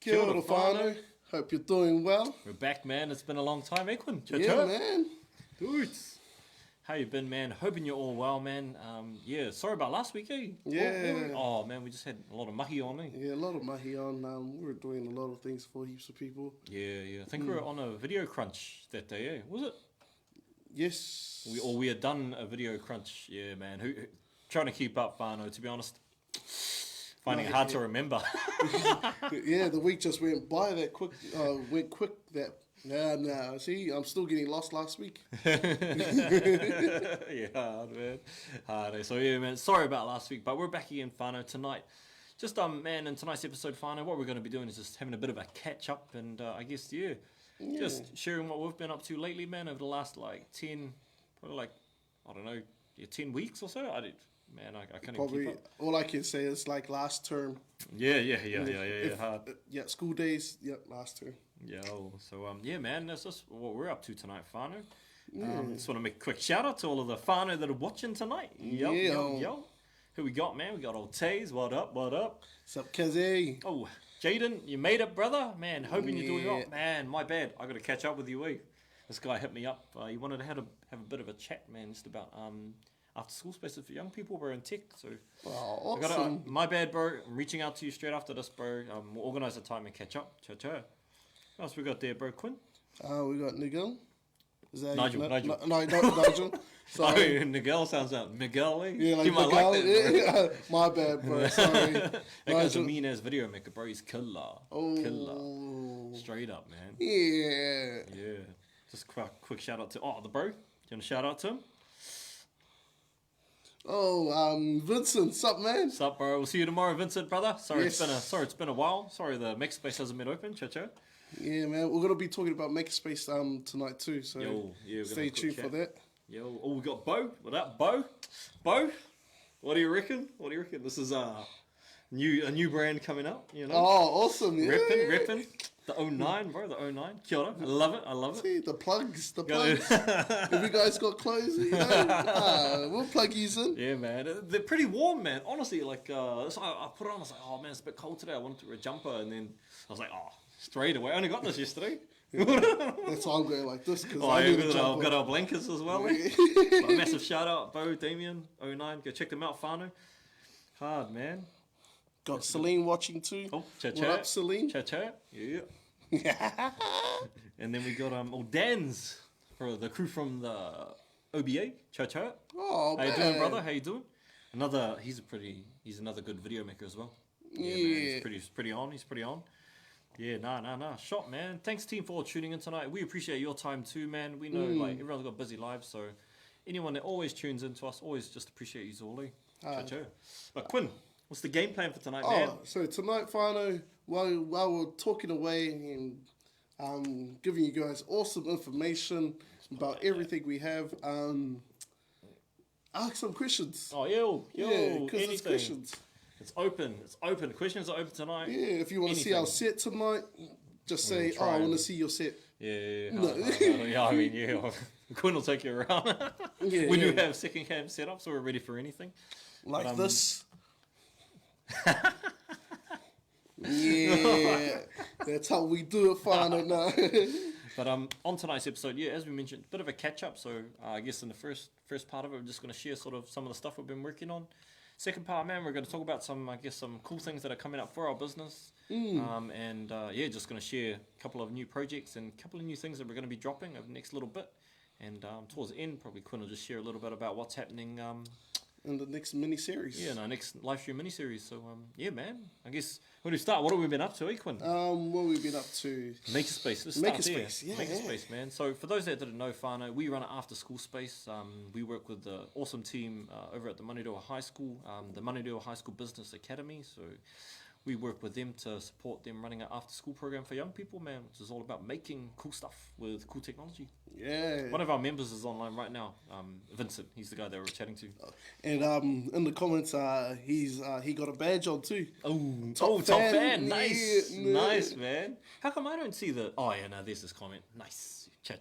Kia ora, whānau. Hope you're doing well. We're back, man. It's been a long time, eh, Quinn? Yeah, man. Dudes. How you been, man? Hoping you're all well, man. Yeah, sorry about last week, eh? Yeah. Oh, man, we just had a lot of mahi on, eh? Yeah, a lot of mahi on. We were doing a lot of things for heaps of people. Yeah. I think we were on a video crunch that day, eh? Was it? Yes. We had done a video crunch. Yeah, man. Who trying to keep up, whānau, to be honest. Finding it hard to remember. Yeah, the week just went by that quick. Went quick. Nah. See, I'm still getting lost last week. Yeah, hard, man. Hard, eh? So yeah, man. Sorry about last week, but we're back again, whānau, tonight. Just man, in tonight's episode, whānau, what we're going to be doing is just having a bit of a catch up, and I guess just sharing what we've been up to lately, man, over the last like 10 weeks or so. I can't even keep up. All I can say is like last term. Yeah, hard. Yeah, school days. Yeah, last term. Yeah, so yeah, man, that's just what we're up to tonight, whānau. Just want to make a quick shout out to all of the whānau that are watching tonight. Yo. Who we got, man? We got old Taze. What up? What's up, Kazzy? Oh, Jaden, you made it, brother. Man, hoping you're doing well. Man, my bad. I got to catch up with you, eh? This guy hit me up. He wanted to have a bit of a chat, man, just about after school spaces for young people. We're in tech, so awesome. My bad, bro. I'm reaching out to you straight after this, bro. We'll organise a time and catch up. Ciao. What else we got there, bro? Quinn? We got Nigel. Is that Nigel. No, not Nigel. Sorry. Oh, Miguel sounds like Miguel, eh? Yeah, like you might Miguel. like that, bro. My bad, bro. Sorry. That guy's a mean-ass video maker, bro. He's killer. Oh. Killer. Straight up, man. Yeah. Just quick shout out to... Oh, the bro. Do you want to shout out to him? Oh, Vincent, sup, man? Sup, bro? We'll see you tomorrow, Vincent, brother. Sorry, it's been a while. Sorry, the Makerspace hasn't been open. Ciao. Yeah, man. We're gonna be talking about Makerspace tonight too. So stay tuned for that. Yo, we got Bo. What up, Bo? Bo, what do you reckon? This is a new brand coming up. You know. Oh, awesome! Yeah. Reppin'. The 09, bro, the 09. Kia ora. I love it. See, the plugs. If you guys got clothes, we'll plug you in. Yeah, man. They're pretty warm, man. Honestly, like, so I put it on, I was like, oh, man, it's a bit cold today. I wanted to wear a jumper, and then I was like, oh, straight away. I only got this yesterday. That's why I'm going like this, because I've got our blankets as well. Eh? A massive shout out, Bo, Damien, 09. Go check them out, whānau. Hard, man. Got Celine watching too. Oh, What up, Celine? Ciao. Yeah. And then we got Dan's for the crew from the OBA. Ciao. Oh, how you doing, brother? How you doing? He's another good video maker as well. Yeah. Man, he's pretty on. Yeah, nah. Shot, man. Thanks, team, for tuning in tonight. We appreciate your time too, man. We know like everyone's got busy lives, so anyone that always tunes in to us, always just appreciate you all. Ciao. But Quinn, what's the game plan for tonight, man? So tonight, whānau, while we're talking away and giving you guys awesome information about everything we have, ask some questions. Oh, yo, because it's questions. It's open. Questions are open tonight. Yeah, if you want to see our set tonight, just say, I want to see your set. Yeah. I mean, Quinn will take you around. We do have second cam set up, so we're ready for anything. Like this. Yeah, that's how we do it, whānau now. But on tonight's episode, as we mentioned, a bit of a catch-up. So I guess in the first part of it, we're just going to share sort of some of the stuff we've been working on. Second part, man, we're going to talk about some cool things that are coming up for our business. Just going to share a couple of new projects and a couple of new things that we're going to be dropping over the next little bit. And towards the end, probably Quinn will just share a little bit about what's happening in the next mini-series. Yeah, in our next live stream mini-series. So, man, I guess, when we start, what have we been up to, Quinn? What have we been up to? Makerspace. Let's start there. Yeah. Makerspace, man. So, for those that didn't know, whānau, we run an after-school space. We work with the awesome team over at the Manurua High School, the Manurua High School Business Academy. So, we work with them to support them running an after-school program for young people, man, which is all about making cool stuff with cool technology. Yeah. One of our members is online right now, Vincent. He's the guy that we're chatting to. And in the comments, he got a badge on too. Top fan. Nice. Yeah, nice, man. How come I don't see the... Oh, yeah, no, there's this comment. Nice. Cha.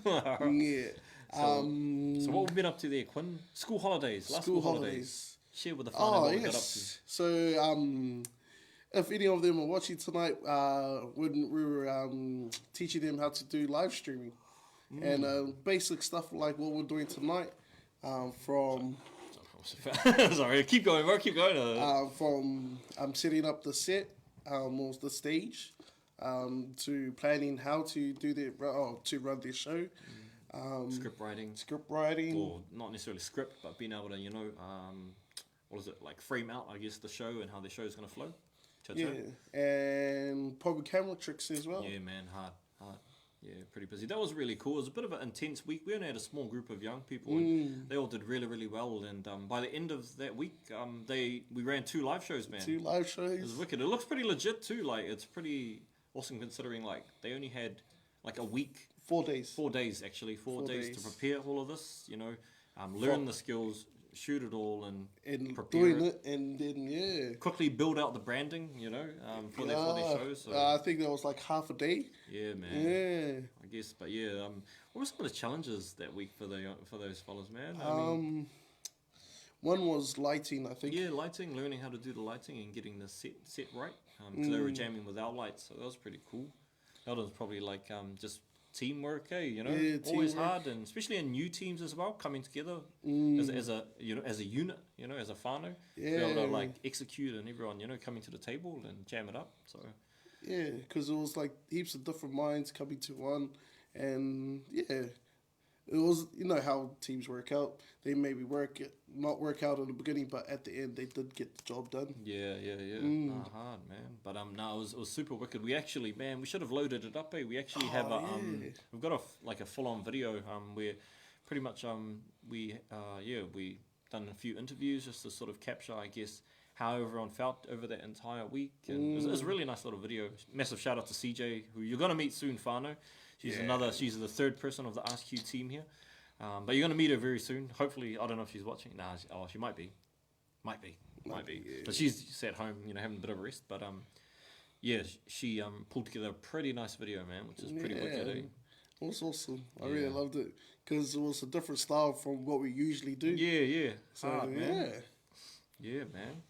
Yeah. So what we've been up to there, Quinn? School holidays. Last school holidays. Share with the whānau what we got up to. So, if any of them are watching tonight, when we were teaching them how to do live streaming and basic stuff like what we're doing tonight, from Sorry, keep going, bro. Keep going. from setting up the set, or the stage, to planning how to do to run their show. Script writing, or not necessarily script, but being able to, what is it, like frame out, I guess, the show and how the show is going to flow. And probably camera tricks as well. Yeah, man, hard. Yeah, pretty busy. That was really cool. It was a bit of an intense week. We only had a small group of young people, and they all did really, really well. And by the end of that week, we ran 2 live shows, man. 2 live shows. It was wicked. It looks pretty legit too. Like, it's pretty awesome considering like they only had like a week. 4 days. 4 days actually. 4 days to prepare all of this. Learn the skills, shoot it all, and prepare doing it, and then quickly build out the branding. For their shows. So. I think that was like half a day. Yeah, man. Yeah, I guess, but yeah. What were some of the challenges that week for those fellas, man? One was lighting, I think. Yeah, lighting, learning how to do the lighting and getting the set right. Because they were jamming with our lights, so that was pretty cool. That was probably like just teamwork, Yeah, always teamwork. hard, and especially in new teams as well, coming together as a unit, as a whānau, to be able to like execute and everyone coming to the table and jam it up. So yeah, because it was like heaps of different minds coming to one, and it was how teams work out. They maybe not work out in the beginning, but at the end they did get the job done. Yeah. Hard, man. But no, it was super wicked. We actually, man, we should have loaded it up. We actually have we've got a full on video where pretty much we done a few interviews just to sort of capture, I guess, how everyone felt over that entire week. And it was a really nice little video. Massive shout out to CJ, who you're gonna meet soon, whānau. She's she's the 3rd person of the ASK.Q team here. But you're going to meet her very soon. Hopefully, I don't know if she's watching. She might be. Might be. Yeah. But she's at home, having a bit of a rest. But she pulled together a pretty nice video, man, which is pretty wicked. It was awesome. I really loved it because it was a different style from what we usually do. Yeah. So, hard, man. Yeah, man.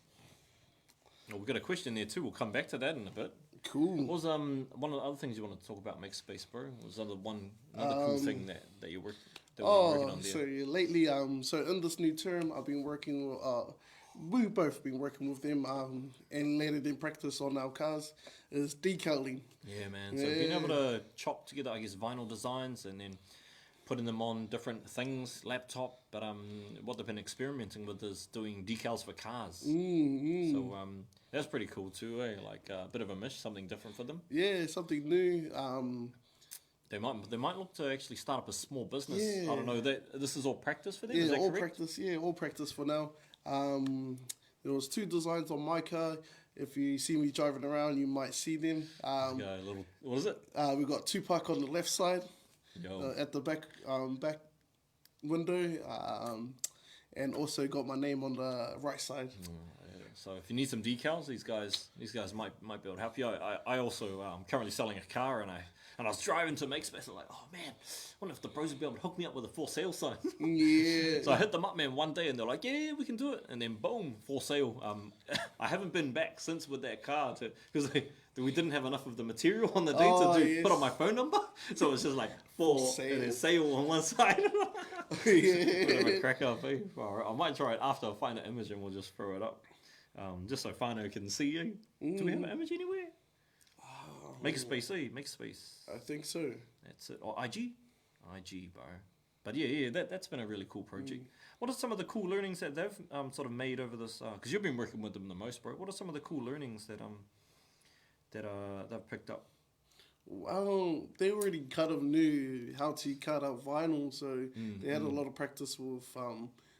Well, we've got a question there too. We'll come back to that in a bit. Cool. What was one of the other things you wanted to talk about, Makespace, bro? Was another cool thing that you worked working on there? So lately, so in this new term, I've been working with, we've both been working with them, and letting them practice on our cars is decaling. Yeah, man. So being able to chop together, I guess, vinyl designs and then putting them on different things, laptop. But what they've been experimenting with is doing decals for cars. So that's pretty cool too, eh? Like a bit of a something different for them. Yeah, something new. They might look to actually start up a small business. Yeah. I don't know. This is all practice for them. Yeah, is that all correct? practice. Yeah, all practice for now. There was 2 designs on my car. If you see me driving around, you might see them. What is it? We got Tupac on the left side, at the back window, and also got my name on the right side. So if you need some decals, these guys might be able to help you. I also currently selling a car, and I was driving to Makespace. I'm like, oh man, I wonder if the bros would be able to hook me up with a for sale sign. Yeah. So I hit them up, man, one day, and they're like, yeah, we can do it. And then boom, for sale. I haven't been back since with that car because we didn't have enough of the material on the day to put on my phone number. So it was just like for sale. And then sale on one side. Bit of a crack up, eh? I might try it after I find an image and we'll just throw it up. Just so whānau can see you. Do we have an image anywhere? Makespace, Makespace. I think so. That's it. Or IG, bro. But that's been a really cool project. What are some of the cool learnings that they've sort of made over this? Because you've been working with them the most, bro. What are some of the cool learnings that they've picked up? Well, they already kind of knew how to cut out vinyl, so they had a lot of practice with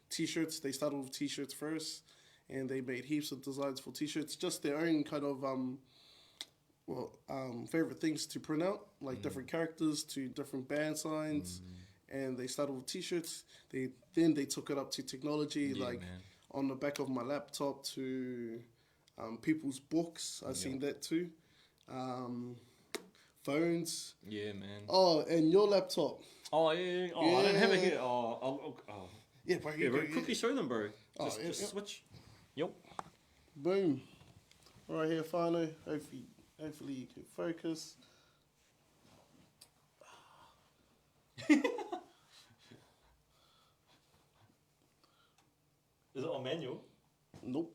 t-shirts. They started with t-shirts first, and they made heaps of designs for t-shirts, just their own kind of favorite things to print out, like different characters to different band signs. And they started with t-shirts. Then they took it up to technology, on the back of my laptop to people's books. I've seen that too. Phones. Yeah, man. Oh, and your laptop. Oh, yeah. Oh, I don't have it here. Oh. Yeah, bro. Quickly show them, bro. Just switch. Yep. Boom. right here, whānau. Hopefully you can focus. Is it on manual? Nope.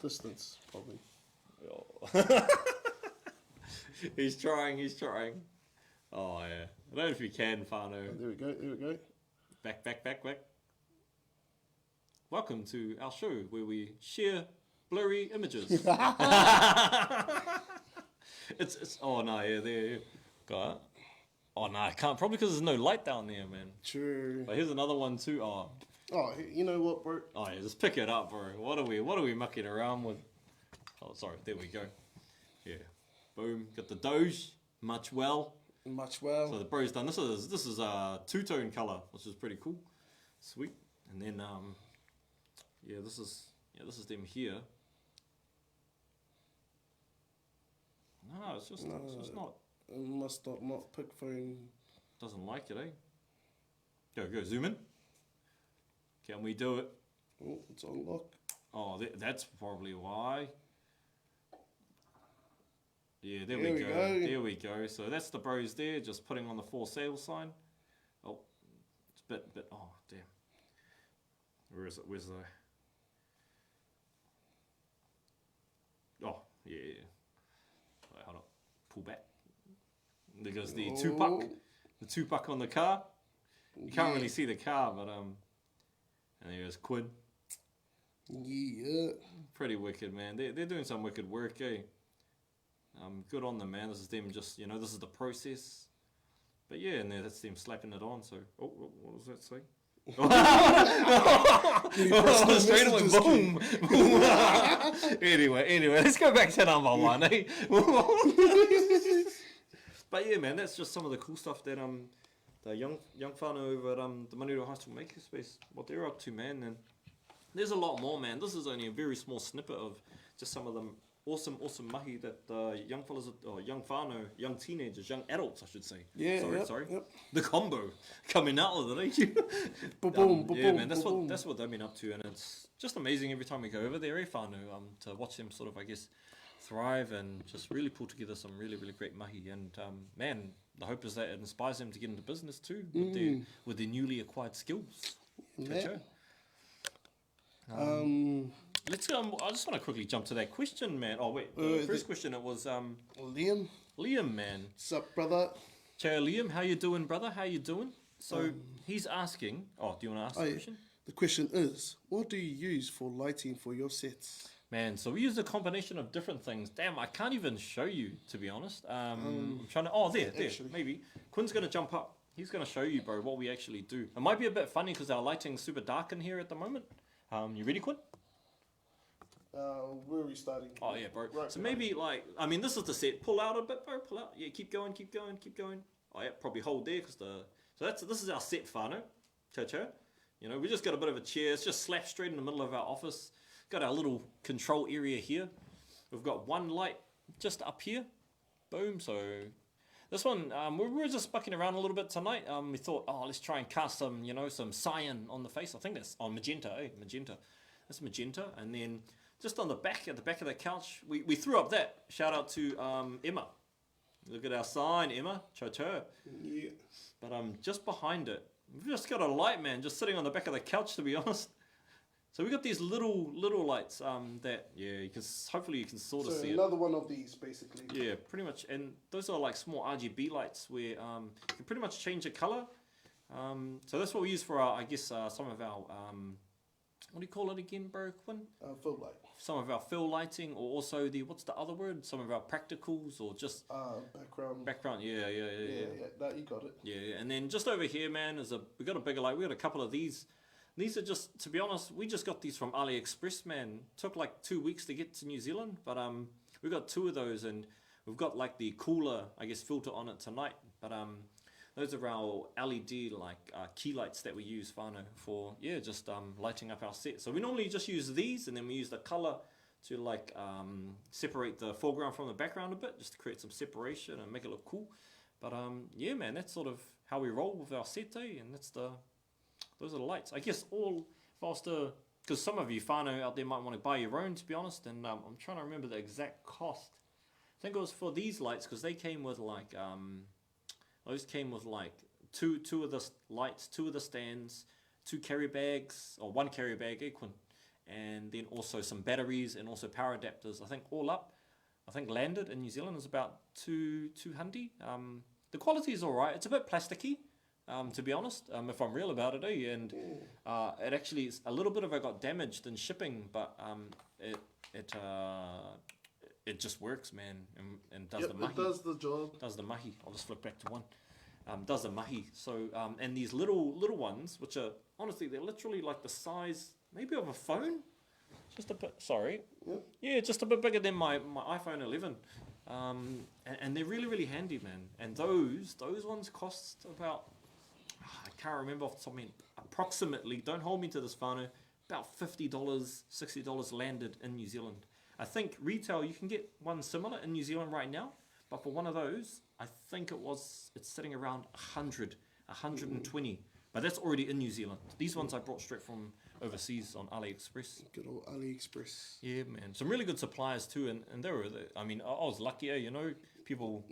Distance, probably. Oh. He's trying. Oh, yeah. I don't know if you can, whānau. Oh, there we go. Back. Welcome to our show where we share blurry images. it's oh no, yeah, there. Got it. Oh no, I can't. Probably because there's no light down there, man. True. But here's another one too. Oh, you know what, bro? oh yeah, just pick it up, bro. What are we mucking around with? Oh, sorry. There we go. Yeah. Boom. Got the Doge. Much well. So the bro's done. This is a two-tone color, which is pretty cool. Sweet. And then yeah, this is them here. No, it's just not. It must not pick phone. Doesn't like it, eh? Go, zoom in. Can we do it? Oh, it's on lock. Oh, that's probably why. Yeah, there we go. So that's the bros there, just putting on the for sale sign. Oh, it's a bit. Oh, damn. Where is it? Where's the? Oh, yeah. Wait, hold on. Pull back. Because the Tupac on the car. You can't really see the car, but and there's Quinn. Yeah. Pretty wicked, man. They're doing some wicked work, eh? Good on them, man. This is them just, this is the process. But yeah, and that's them slapping it on. So, what does that say? Straight away, boom. Anyway, let's go back to number one, eh? But yeah, man, that's just some of the cool stuff that the young whānau over at the Manuro High School Makerspace, what they're up to, man. And there's a lot more, man. This is only a very small snippet of just some of them awesome mahi that young fellas, or young whānau, young teenagers, young adults, I should say. Yeah, sorry. Yep. The combo coming out with it, ain't you? Yeah, man, that's what they've been up to, and it's just amazing every time we go over there, eh, whānau, to watch them sort of, I guess, thrive and just really pull together some really, really great mahi. And man, the hope is that it inspires them to get into business too with their newly acquired skills. Yeah. Let's go. I just want to quickly jump to that question, man. Oh wait, the first question, it was Liam, man. Sup, brother? Ciao, Liam. How you doing, brother? How you doing? So he's asking. Oh, do you want to ask the question? The question is, what do you use for lighting for your sets? Man, so we use a combination of different things. Damn, I can't even show you, to be honest. I'm trying to. Oh, there, actually. Maybe Quinn's gonna jump up. He's gonna show you, bro, what we actually do. It might be a bit funny because our lighting's super dark in here at the moment. You ready, Quinn? Where are we starting? Oh yeah, bro. Right, so maybe this is the set. Pull out a bit, bro. Pull out. Yeah, keep going. Oh yeah, probably hold there because this is our set, whānau. Cha. We just got a bit of a chair. It's just slapped straight in the middle of our office. Got our little control area here. We've got one light just up here. Boom. So this one, we were just bucking around a little bit tonight. We thought, let's try and cast some, some cyan on the face. I think that's on magenta, magenta. That's magenta. And then just on the back, at the back of the couch, we threw up that. Shout out to Emma. Look at our sign, Emma. Cha. Yeah. But just behind it, we've just got a light, man, just sitting on the back of the couch, to be honest. So we got these little lights that hopefully you can sort of see it. Another one of these, basically. Yeah, pretty much. And those are like small RGB lights where you can pretty much change the color. So that's what we use for our, I guess, some of our what do you call it again, bro? Quinn? Fill light. Some of our fill lighting, or also what's the other word? Some of our practicals, or just background. Background. Yeah. That you got it. Yeah, and then just over here, man, we got a bigger light. We got a couple of these. These are just, to be honest, we just got these from AliExpress, man. Took like 2 weeks to get to New Zealand, but we got 2 of those, and we've got like the cooler, I guess, filter on it tonight. But those are our LED key lights that we use, whānau, for just lighting up our set. So we normally just use these, and then we use the color to separate the foreground from the background a bit, just to create some separation and make it look cool. But yeah, man, that's sort of how we roll with our set, and those are the lights. I guess if I was to because some of you whānau out there might want to buy your own, to be honest, and I'm trying to remember the exact cost. I think it was for these lights, because they came with like, those came with like two of the lights, 2 of the stands, 2 carry bags, or 1 carry bag, and then also some batteries and also power adapters. I think all up, I think landed in New Zealand is about 200. The quality is alright. It's a bit plasticky, to be honest, if I'm real about it, and it actually is a little bit of it got damaged in shipping, but it just works, man, and does the mahi. It does the job. Does the mahi. I'll just flip back to one. Does the mahi. So and these little ones, which are honestly they're literally like the size maybe of a phone, just a bit. Sorry, yeah, just a bit bigger than my iPhone 11. And they're really handy, man. And those ones cost about, I can't remember off the top of my head, approximately, don't hold me to this whānau, about $50, $60 landed in New Zealand. I think retail, you can get one similar in New Zealand right now, but for one of those, I think it's sitting around 100, 120. But that's already in New Zealand. These ones I brought straight from overseas on AliExpress. Good old AliExpress. Yeah, man. Some really good suppliers too, and they were. I mean, I was lucky, you know. People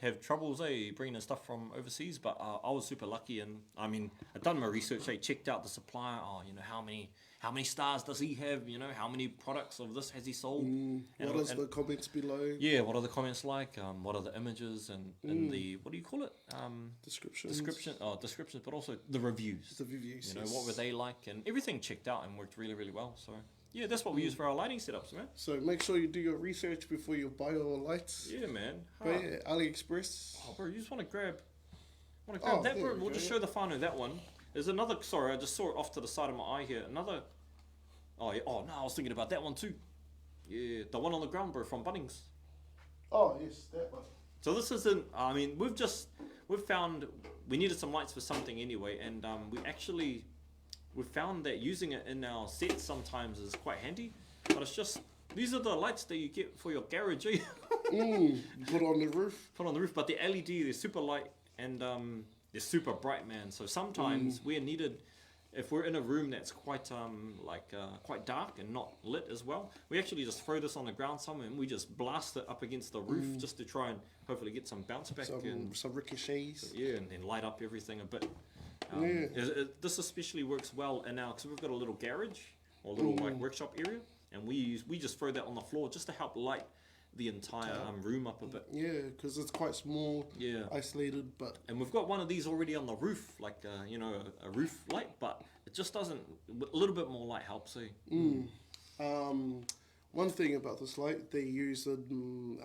have troubles, bringing in stuff from overseas, but I was super lucky, and I mean, I'd done my research. I checked out the supplier. You know, how many stars does he have? You know, how many products of this has he sold? What is the comments below? Yeah, what are the comments like? What are the images and the, what do you call it? Descriptions, but also the reviews. The reviews. You know, what were they like? And everything checked out and worked really well. So yeah, that's what we use for our lighting setups, man. So make sure you do your research before you buy your lights. Yeah, man. But yeah, AliExpress. Oh, bro, you just want to grab that, bro. We'll just show the whānau that one. There's another. Sorry, I just saw it off to the side of my eye here. Another. Oh yeah. Oh no, I was thinking about that one too. Yeah, the one on the ground, bro, from Bunnings. Oh yes, that one. So this isn't. I mean, we've found we needed some lights for something anyway, and we found that using it in our sets sometimes is quite handy. But it's just these are the lights that you get for your garage. Put on the roof. Put on the roof, but the LED they're super light and they're super bright, man. So sometimes we're needed. If we're in a room that's quite quite dark and not lit as well, we actually just throw this on the ground somewhere and we just blast it up against the roof just to try and hopefully get some bounce back and some ricochets. Yeah, and then light up everything a bit. This especially works well in our, because we've got a little garage or a little like workshop area, and we just throw that on the floor just to help light the entire room up a bit. Yeah, because it's quite small, isolated, but... And we've got one of these already on the roof, like, a roof light, but it just doesn't... A little bit more light helps, One thing about this light they use in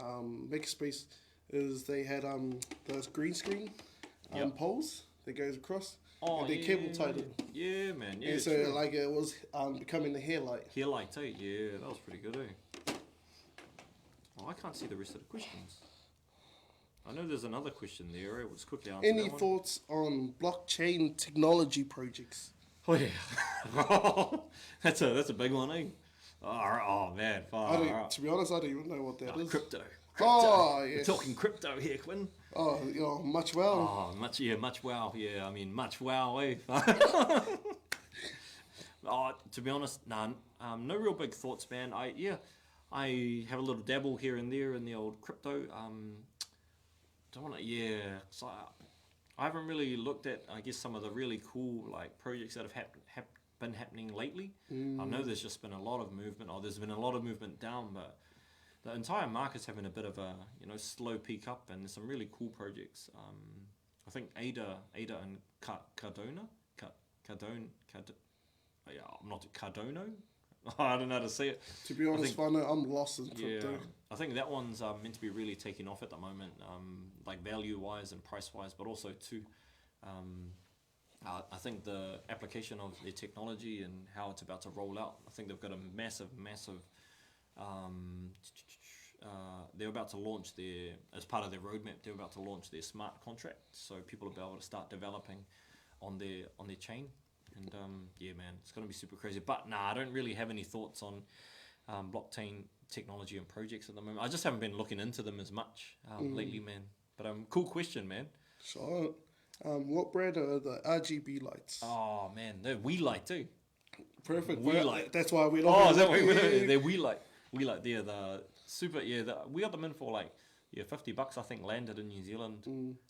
Makerspace is they had those green screen poles that goes across, and they cable tied it. Yeah, man, yeah. And so, like, it was becoming the hair light. Hair light, yeah, that was pretty good, Oh, I can't see the rest of the questions. I know there's another question there. Let's quickly answer Any thoughts on blockchain technology projects? Oh yeah, that's a big one, Oh man, to be honest, I don't even know what that is. Crypto. Oh yes. We're talking crypto here, Quinn. Oh, much wow. Oh, much wow. Yeah, I mean, much wow, to be honest, no real big thoughts, man. I have a little dabble here and there in the old crypto. Don't want to, So I haven't really looked at, I guess, some of the really cool like projects that have been happening lately. I know there's just been a lot of movement, there's been a lot of movement down, but the entire market's having a bit of a slow peak up, and there's some really cool projects. I think Ada and Cardano. I'm not Cardano. I don't know how to say it. To be honest, I'm lost in crypto. Yeah, I think that one's meant to be really taking off at the moment, like value-wise and price-wise, but also too. I think the application of their technology and how it's about to roll out. I think they've got a massive. They're about to launch as part of their roadmap. They're about to launch their smart contract, so people will be able to start developing on their chain. And man, it's going to be super crazy. But I don't really have any thoughts on blockchain technology and projects at the moment. I just haven't been looking into them as much lately, man. But cool question, man. So, what brand are the RGB lights? Oh man, they're We Light too. Perfect. We Well, like. that's why we. Oh, is that what they're we like? We like. They're the super. Yeah, we got them in for like $50. I think landed in New Zealand.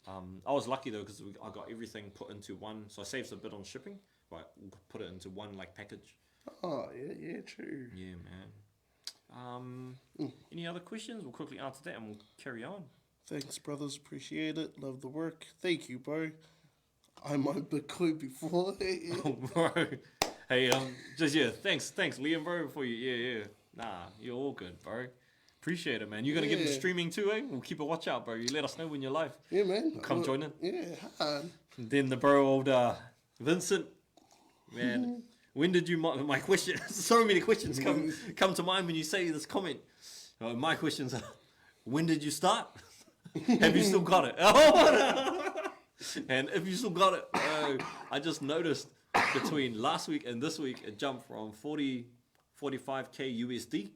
I was lucky though because I got everything put into one, so I saved a bit on shipping. But put it into one like package. Oh yeah, true. Yeah, man. Any other questions? We'll quickly answer that and we'll carry on. Thanks, brothers. Appreciate it. Love the work. Thank you, bro. I might be cool before. Oh, bro. Hey, thanks, Liam, bro, for you. Yeah. Nah, you're all good, bro. Appreciate it, man. You're gonna get into streaming too, eh? We'll keep a watch out, bro. You let us know when you're live. Yeah, man. We'll come join in. Yeah, hard. And then the bro, old Vincent, man. When did you my question? So many questions come to mind when you say this comment. My questions are: when did you start? Have you still got it? And if you still got it, I just noticed between last week and this week, it jumped from 45K USD.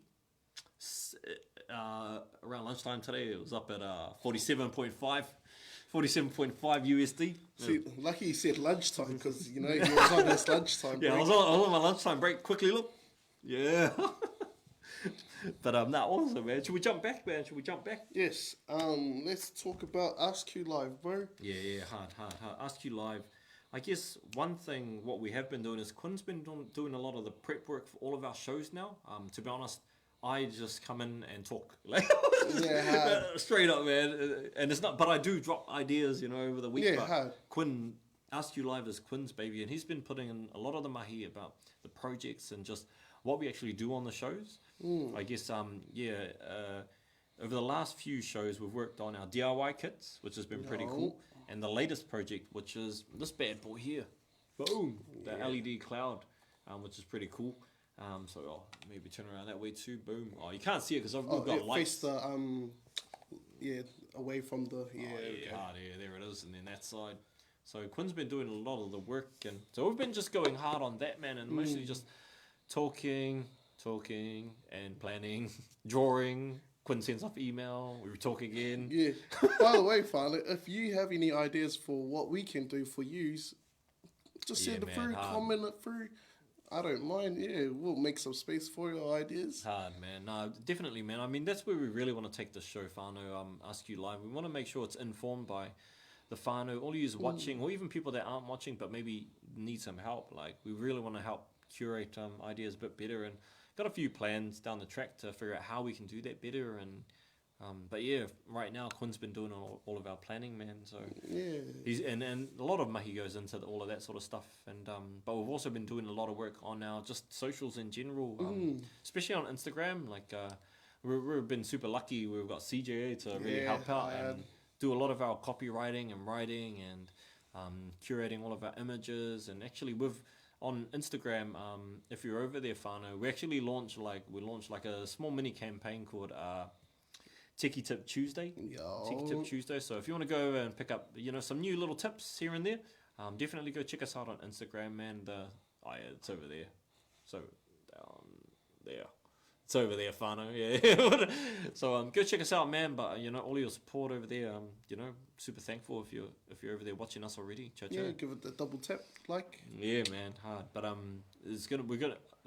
Around lunchtime today, it was up at 47.5 USD. See, lucky you said lunchtime because you was on this lunchtime break. Yeah, I was on my lunchtime break. Quickly look. Yeah. But awesome, man. Should we jump back, man? Yes. Let's talk about ASK.Q Live, bro. Yeah. Hard. ASK.Q Live. I guess one thing what we have been doing is Quinn's been doing a lot of the prep work for all of our shows now. To be honest, I just come in and talk straight up, man. And it's not, but I do drop ideas, over the week. Yeah, but hard. Quinn, ASK.Q Live is Quinn's baby, and he's been putting in a lot of the mahi about the projects and just what we actually do on the shows. I guess, over the last few shows, we've worked on our DIY kits, which has been pretty cool. And the latest project, which is this bad boy here. Boom! The LED cloud, which is pretty cool. Maybe turn around that way too. Boom! Oh, you can't see it because we've got lights. Face the away from the there it is, and then that side. So Quinn's been doing a lot of the work, and so we've been just going hard on that, man, and mostly just talking and planning, drawing. Quinn sends off email. We talk again. Yeah. By the way, Father, if you have any ideas for what we can do for you, just send it through, comment it through. I don't mind. Yeah, we'll make some space for your ideas. Hard, man. No, definitely, man. I mean, that's where we really want to take this show, whānau, ASK.Q Live. We want to make sure it's informed by the whānau, all you watching, or even people that aren't watching but maybe need some help. Like, we really want to help curate ideas a bit better, and got a few plans down the track to figure out how we can do that better. And but yeah, right now Quinn's been doing all of our planning, man. So he's and a lot of mahi goes into all of that sort of stuff. And but we've also been doing a lot of work on our just socials in general, especially on Instagram. Like we've been super lucky. We've got CJA to really help out and do a lot of our copywriting and writing and curating all of our images. And actually on Instagram, if you're over there, whānau, we actually launched a small mini campaign called Techie Tip Tuesday. Techie Tip Tuesday. So if you want to go and pick up, some new little tips here and there, definitely go check us out on Instagram, man. It's over there. So there. It's over there, whānau. Yeah. So go check us out, man. But all your support over there, super thankful if you're over there watching us already. Ciao, ciao. Yeah, give it the double tap, like. Yeah, man, hard. But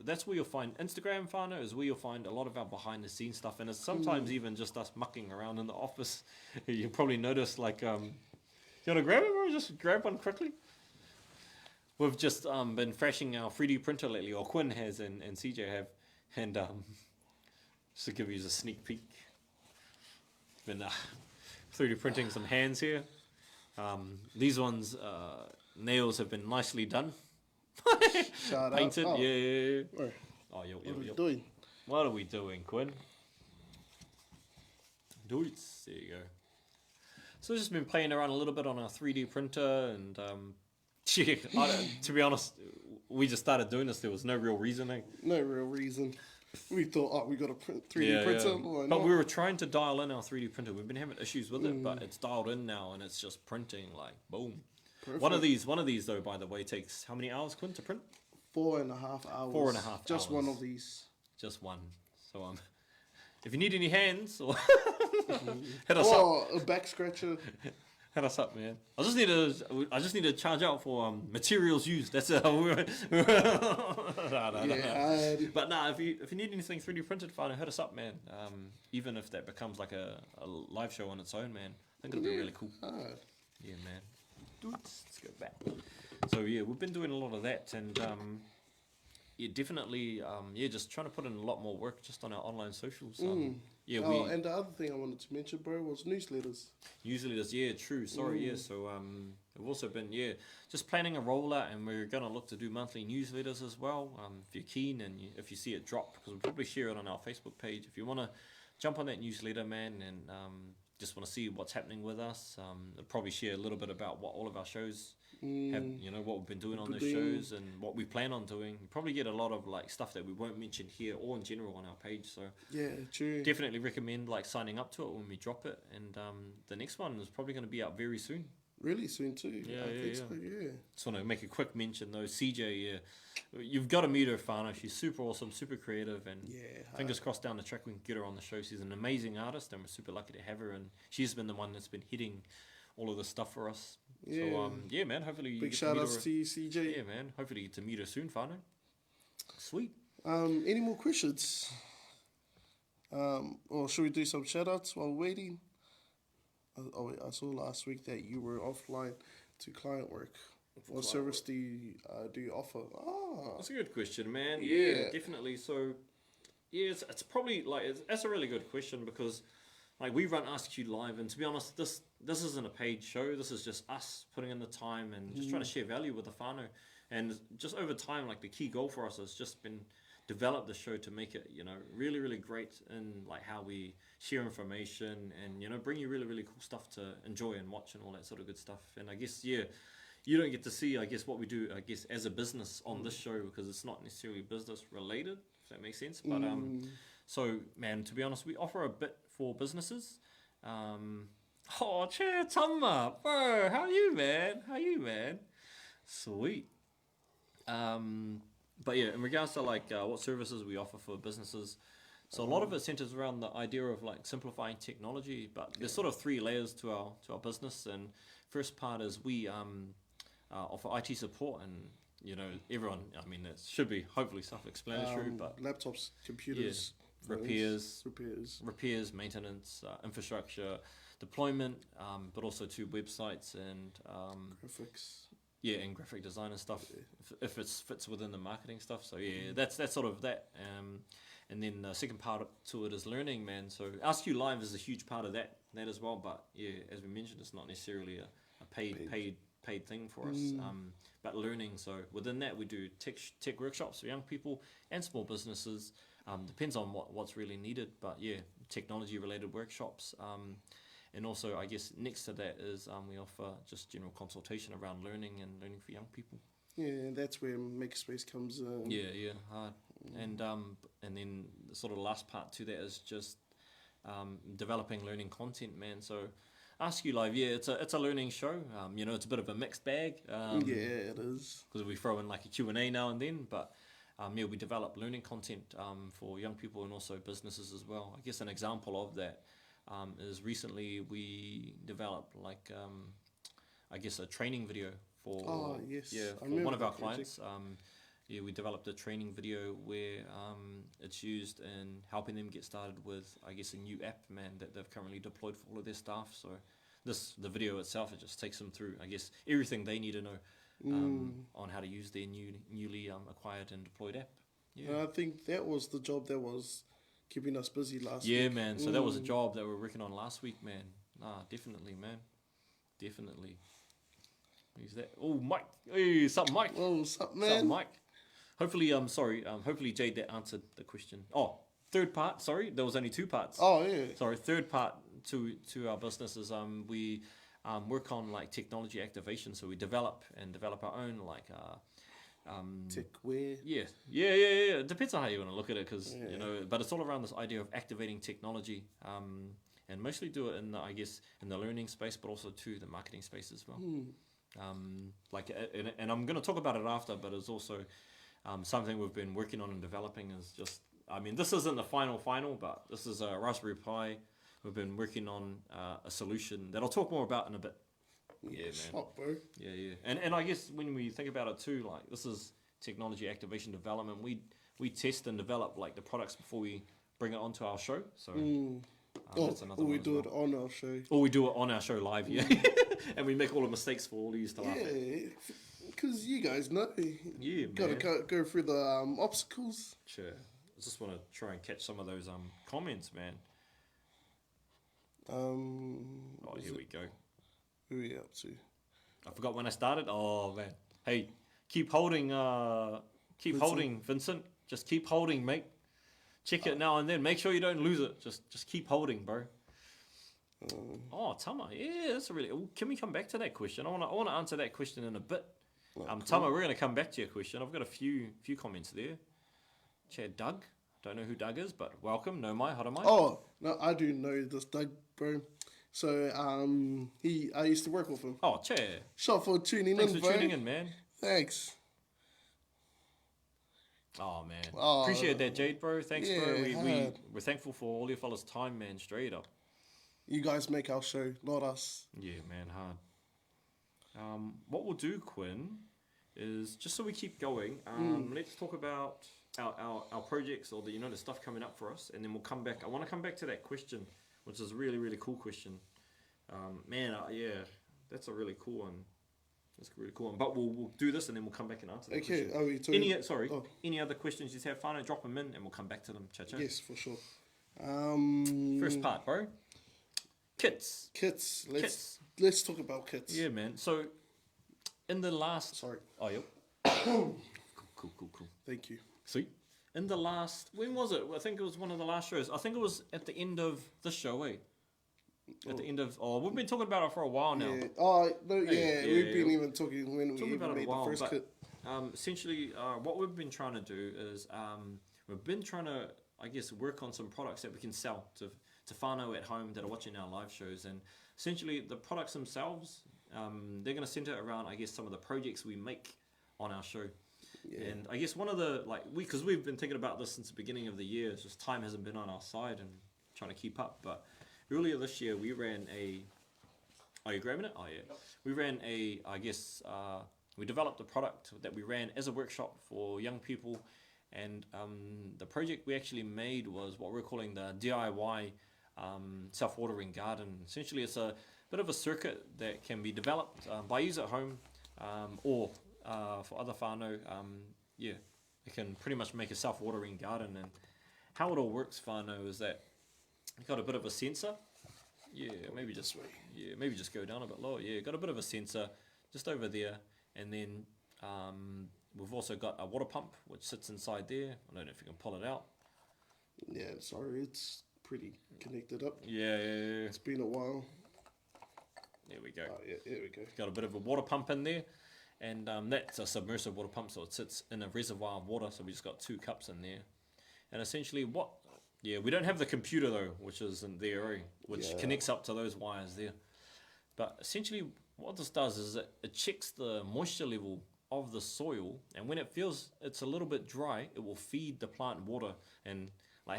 that's where you'll find Instagram, whānau, is where you'll find a lot of our behind the scenes stuff, and it's sometimes even just us mucking around in the office. You'll probably notice, like, you want to grab it, or just grab one quickly? We've just been freshing our 3D printer lately, or Quinn has and CJ have, and just to give you a sneak peek, been 3D printing some hands here. These ones, nails have been nicely done. Painted, yeah. What are we doing? What are we doing, Quinn? There you go. So we've just been playing around a little bit on our 3D printer, and to be honest, we just started doing this. There was no real reason. No real reason. We thought, we got a 3D printer. But we were trying to dial in our 3D printer. We've been having issues with it, but it's dialed in now, and it's just printing like boom. Perfect. One of these though, by the way, takes how many hours, Quinn, to print? 4.5 hours. 4.5 hours. Just one of these. Just one. So if you need any hands or hit us up. A back scratcher. Hit us up, man. I just need to charge out for materials used. That's it. No. But nah, if you need anything 3D printed, fine, hit us up, man. Even if that becomes like a live show on its own, man. I think it'll be really cool. Yeah, man. Dude, let's go back. So yeah, we've been doing a lot of that, and yeah, definitely, just trying to put in a lot more work just on our online socials. Yeah, and the other thing I wanted to mention, bro, was newsletters. Newsletters, yeah, true. Sorry, yeah. So we've also been just planning a rollout, and we're gonna look to do monthly newsletters as well. If you're keen and if you see it drop, because we'll probably share it on our Facebook page. If you wanna jump on that newsletter, man, and just want to see what's happening with us, I'll probably share a little bit about what all of our shows have, what we've been doing on those shows and what we plan on doing. You probably get a lot of like stuff that we won't mention here or in general on our page. So yeah, true. Definitely recommend like signing up to it when we drop it. And the next one is probably going to be out very soon. Really soon too. Yeah. Just want to make a quick mention though. CJ, you've got to meet her, Whānau. She's super awesome, super creative, and fingers crossed down the track we can get her on the show. She's an amazing artist, and we're super lucky to have her. And she's been the one that's been hitting all of this stuff for us. Yeah. So man, hopefully you big get shout to meet outs her. to you, CJ. Yeah, man. Hopefully you get to meet her soon, Whānau. Sweet. Any more questions? Or should we do some shout outs while waiting? I saw last week that you were offline to client work. What service do you offer? That's a good question, man. Yeah, definitely. So, it's probably that's a really good question because, like, we run ASK.Q live, and to be honest, this isn't a paid show. This is just us putting in the time and just trying to share value with the whānau. And just over time, like the key goal for us has just been develop the show to make it, really, really great in like how we share information and, bring you really, really cool stuff to enjoy and watch and all that sort of good stuff. And I guess, you don't get to see, I guess, what we do, I guess, as a business on this show because it's not necessarily business related, if that makes sense. But, so, man, to be honest, we offer a bit for businesses. Chair Tama, bro, how are you, man? Sweet. But yeah, in regards to like what services we offer for businesses, so a lot of it centers around the idea of like simplifying technology. But there's sort of 3 layers to our business. And first part is we offer IT support, and everyone. I mean, it should be hopefully self-explanatory. But laptops, computers, repairs, maintenance, infrastructure, deployment, but also to websites and graphics. Yeah, and graphic design and stuff, if it fits within the marketing stuff. So yeah, that's sort of that. And then the second part to it is learning, man. So ASK.Q Live is a huge part of that as well. But yeah, as we mentioned, it's not necessarily a paid thing for us. But learning. So within that, we do tech workshops for young people and small businesses. Depends on what's really needed. But yeah, technology related workshops. And also, I guess, next to that is we offer just general consultation around learning for young people. Yeah, and that's where Makerspace comes in. Yeah, hard. And then the sort of last part to that is just developing learning content, man. So ASK.Q Live, it's a learning show. It's a bit of a mixed bag. Yeah, it is. Because we throw in like a Q&A now and then, but we develop learning content for young people and also businesses as well. I guess an example of that is recently we developed like a training video for for one of our clients. We developed a training video where it's used in helping them get started with a new app, man, that they've currently deployed for all of their staff. So the video itself, it just takes them through everything they need to know on how to use their newly acquired and deployed app. And I think that was the job that was keeping us busy last week. Yeah, man. So that was a job that we were working on last week, man. Definitely, man. Definitely. Who's that? Oh, Mike. Hey, what's up, Mike? Oh, what's up, man? What's up, Mike? Hopefully, hopefully Jade, that answered the question. Oh, third part. Sorry, there was only 2 parts. Oh, yeah. Sorry, third part to our business is we work on like technology activation. So we develop our own techwear. Yeah. It depends on how you want to look at it, because but it's all around this idea of activating technology, and mostly do it in the learning space, but also to the marketing space as well. And I'm going to talk about it after, but it's also something we've been working on and developing. Is just, this isn't the final, but this is a Raspberry Pi. We've been working on a solution that I'll talk more about in a bit. Yeah, man. Shot, bro. Yeah. And I guess when we think about it too, like this is technology activation development. We test and develop like the products before we bring it onto our show. So that's another Or we one as do well. it on our show. Or we do it on our show live, yeah. And we make all the mistakes for all of you to laugh at. Yeah, because you guys know. Yeah, Gotta man. go through the obstacles. Sure. I just want to try and catch some of those comments, man. Oh, here we go. Who are we up to? I forgot when I started. Oh man. Hey, keep holding. Keep holding, Vincent. Just keep holding, mate. Check it now and then. Make sure you don't lose it. Just keep holding, bro. Oh, Tama. Yeah, that's a really. Can we come back to that question? I want to answer that question in a bit. Cool. Tama, we're going to come back to your question. I've got a few comments there. Chad Doug. Don't know who Doug is, but welcome. No mai, haramai. Oh, no, I do know this Doug, bro. So, I used to work with him. Oh, Chad. Shot for tuning Thanks in, for bro. tuning in, man. Thanks. Oh, man. Oh, Appreciate that, Jade, bro. Thanks, bro. Yeah, We're thankful for all your fellas' time, man. Straight up. You guys make our show, not us. Yeah, man, hard. What we'll do, Quinn, is just so we keep going, let's talk about our projects or the stuff coming up for us, and then we'll come back. I want to come back to that question, which is a really, really cool question. Yeah, that's a really cool one. That's a really cool one. But we'll do this and then we'll come back and answer that question. Are we talking? Any other questions you have, Fano, drop them in and we'll come back to them. Cha-cha. Yes, for sure. First part, bro. Kits. Let's talk about kits. Yeah, man. So, in the last... Sorry. Oh, yep. Cool. Thank you. Sweet. In the last... When was it? I think it was one of the last shows. I think it was at the end of this show, eh? At the end of... Oh, we've been talking about it for a while now. Yeah. Oh, no, we've been even talking when we even made the first kit. Essentially, what we've been trying to do is... we've been trying to, I guess, work on some products that we can sell to whānau at home that are watching our live shows. And essentially, the products themselves, they're going to centre around, I guess, some of the projects we make on our show. Yeah. And I guess one of the, because we've been thinking about this since the beginning of the year, it's just time hasn't been on our side and trying to keep up. But earlier this year, we ran a... Are you grabbing it? Oh, yeah. We ran we developed a product that we ran as a workshop for young people. And the project we actually made was what we're calling the DIY self-watering garden. Essentially, it's a bit of a circuit that can be developed by you at home or for other whānau. It can pretty much make a self-watering garden. And how it all works, whānau, is that you've got a bit of a sensor. Maybe just go down a bit lower. Got a bit of a sensor just over there, and then we've also got a water pump which sits inside there. I don't know if you can pull it out. Yeah, sorry, it's pretty connected up. Yeah. It's been a while. There we go. Oh, yeah, there we go. Got a bit of a water pump in there, and that's a submersive water pump, so it sits in a reservoir of water. So we just got 2 cups in there, and essentially we don't have the computer though, which is in there, which connects up to those wires there. But essentially, what this does is it checks the moisture level of the soil, and when it feels it's a little bit dry, it will feed the plant water. And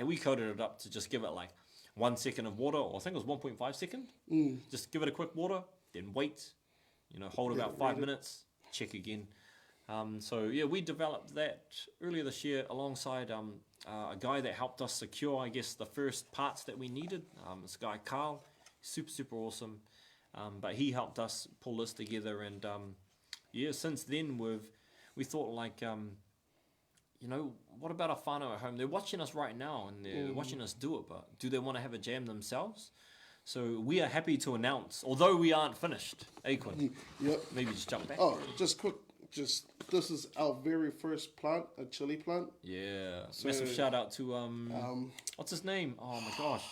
we coded it up to just give it 1 second of water, or I think it was 1.5 second. Just give it a quick water, then wait, hold about 5 minutes, check again. We developed that earlier this year alongside a guy that helped us secure, I guess, the first parts that we needed. This guy Carl, super awesome. But he helped us pull this together, and since then we thought what about our whānau at home? They're watching us right now and they're watching us do it, but do they want to have a jam themselves? So we are happy to announce, although we aren't finished, Quinn. Yep. Maybe just jump back. Oh, just quick. This is our very first plant, a chili plant. Yeah. So, massive shout out to what's his name? Oh my gosh.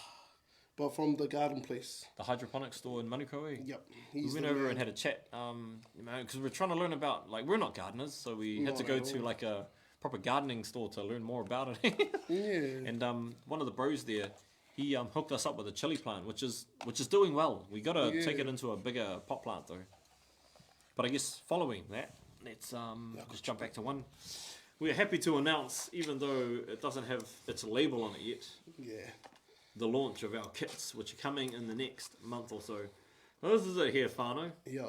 But from the garden place. The hydroponic store in Manukau, eh? Yep. We went over and had a chat, because we're trying to learn about, we're not gardeners, so we had to go to a proper gardening store to learn more about it. Yeah. And one of the bros there, he hooked us up with a chili plant, which is doing well. We got to take it into a bigger pot plant though. But I guess following that, let's just jump back to one. We're happy to announce, even though it doesn't have its label on it yet, the launch of our kits, which are coming in the next month or so. Well, this is it here, whānau. Yeah.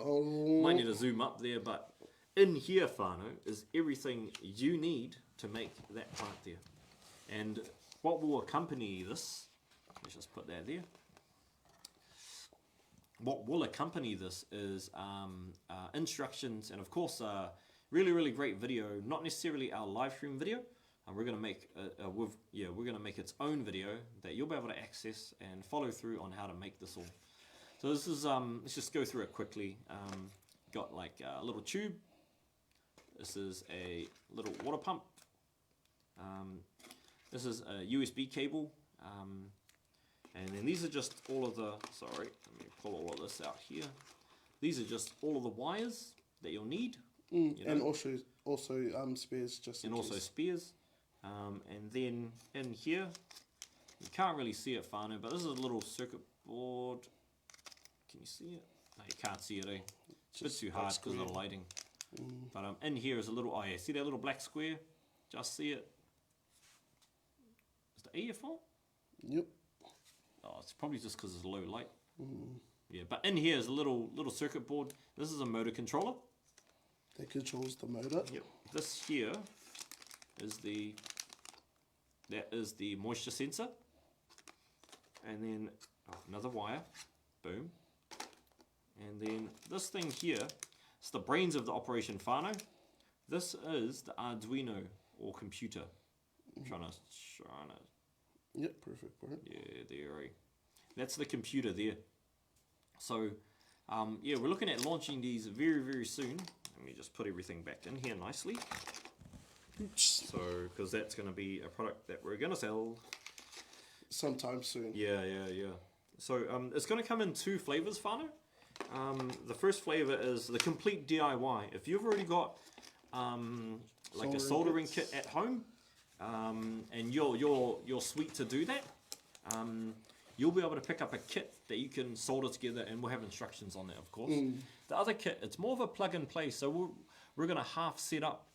Might need to zoom up there, but in here, whānau, is everything you need to make that plant there. And what will accompany this, let's just put that there. What will accompany this is instructions and, of course, a really, really great video. Not necessarily our live stream video. We're gonna make we're gonna make its own video that you'll be able to access and follow through on how to make this all. So this is let's just go through it quickly. Got like a little tube. This is a little water pump. This is a USB cable. And then these are just all of the, sorry, let me pull all of this out here. These are just all of the wires that you'll need. You know? And also spares just in and case. also spares. And then in here, you can't really see it, whānau, but this is a little circuit board. Can you see it? No, you can't see it, eh? It's a bit too hard because of the lighting. But in here is a little, oh yeah, see that little black square? Just see it. Is the AF on? Yep. Oh, it's probably just because it's low light. Yeah, but in here is a little circuit board. This is a motor controller. That controls the motor. Yep. This here is the moisture sensor. And then another wire. Boom. And then this thing here is the brains of the operation, whānau. This is the Arduino or computer. I'm trying to. Yep, perfect. Yeah, there. Right. That's the computer there. So, yeah, we're looking at launching these very, very soon. Let me just put everything back in here nicely. Oops. So, because that's going to be a product that we're going to sell sometime soon. Yeah. So, it's going to come in 2 flavors, whānau. The first flavor is the complete DIY. If you've already got like a soldering kit at home, and you're sweet to do that, you'll be able to pick up a kit that you can solder together, and we'll have instructions on that, of course. The other kit, it's more of a plug and play, so we're going to half set up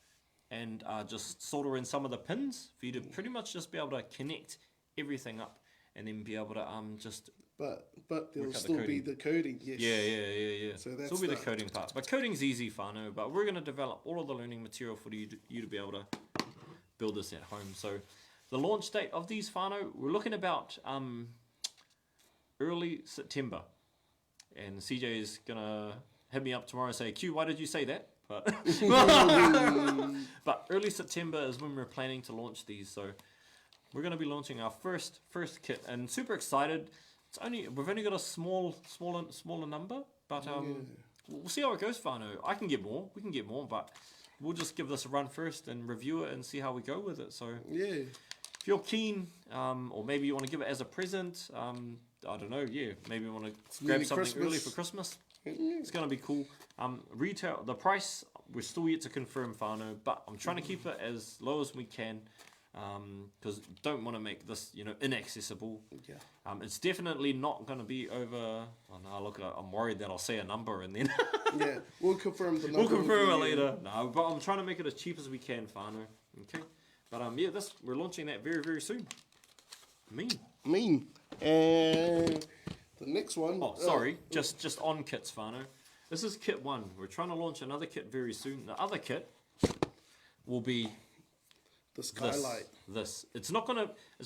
and just solder in some of the pins for you to pretty much just be able to connect everything up, and then be able to just. But there'll still be the coding. Yes. Yeah. So that's still be the coding part. But coding's easy, whānau. But we're going to develop all of the learning material for you to be able to build this at home. So the launch date of these, whānau, we're looking about early September. And CJ is going to hit me up tomorrow and say, Q, why did you say that? But early September is when we're planning to launch these. So we're going to be launching our first kit, and super excited. We've only got a smaller number, but we'll see how it goes, whānau. I can get more, we can get more, but we'll just give this a run first and review it and see how we go with it. So yeah, if you're keen, or maybe you want to give it as a present, I don't know, yeah, maybe you want to grab something early for Christmas. It's going to be cool. Retail, the price, we're still yet to confirm, whānau, but I'm trying to keep it as low as we can. Because don't want to make this, inaccessible. Yeah. It's definitely not going to be over. Oh no, look, I'm worried that I'll say a number and then. Yeah, we'll confirm the number. We'll confirm it later. No, but I'm trying to make it as cheap as we can, whānau. Okay. But yeah, we're launching that very, very soon. Mean. And the next one. Oh, sorry, just on kits, whānau. This is kit 1. We're trying to launch another kit very soon. The other kit will be. The skylight. This. It's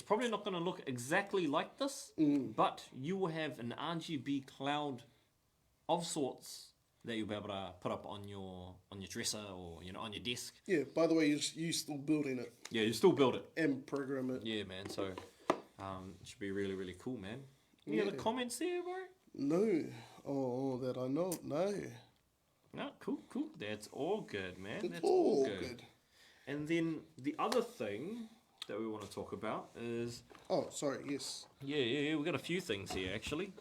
probably not gonna look exactly like this, but you will have an RGB cloud of sorts that you'll be able to put up on your dresser or on your desk. Yeah. By the way, you still building it. Yeah, you still build it and program it. Yeah, man. So it should be really, really cool, man. Any other comments there, bro? No. Oh, that I know. No. No. Cool. That's all good, man. That's all good. And then the other thing that we want to talk about is... Oh, sorry, yes. Yeah, we've got a few things here, actually.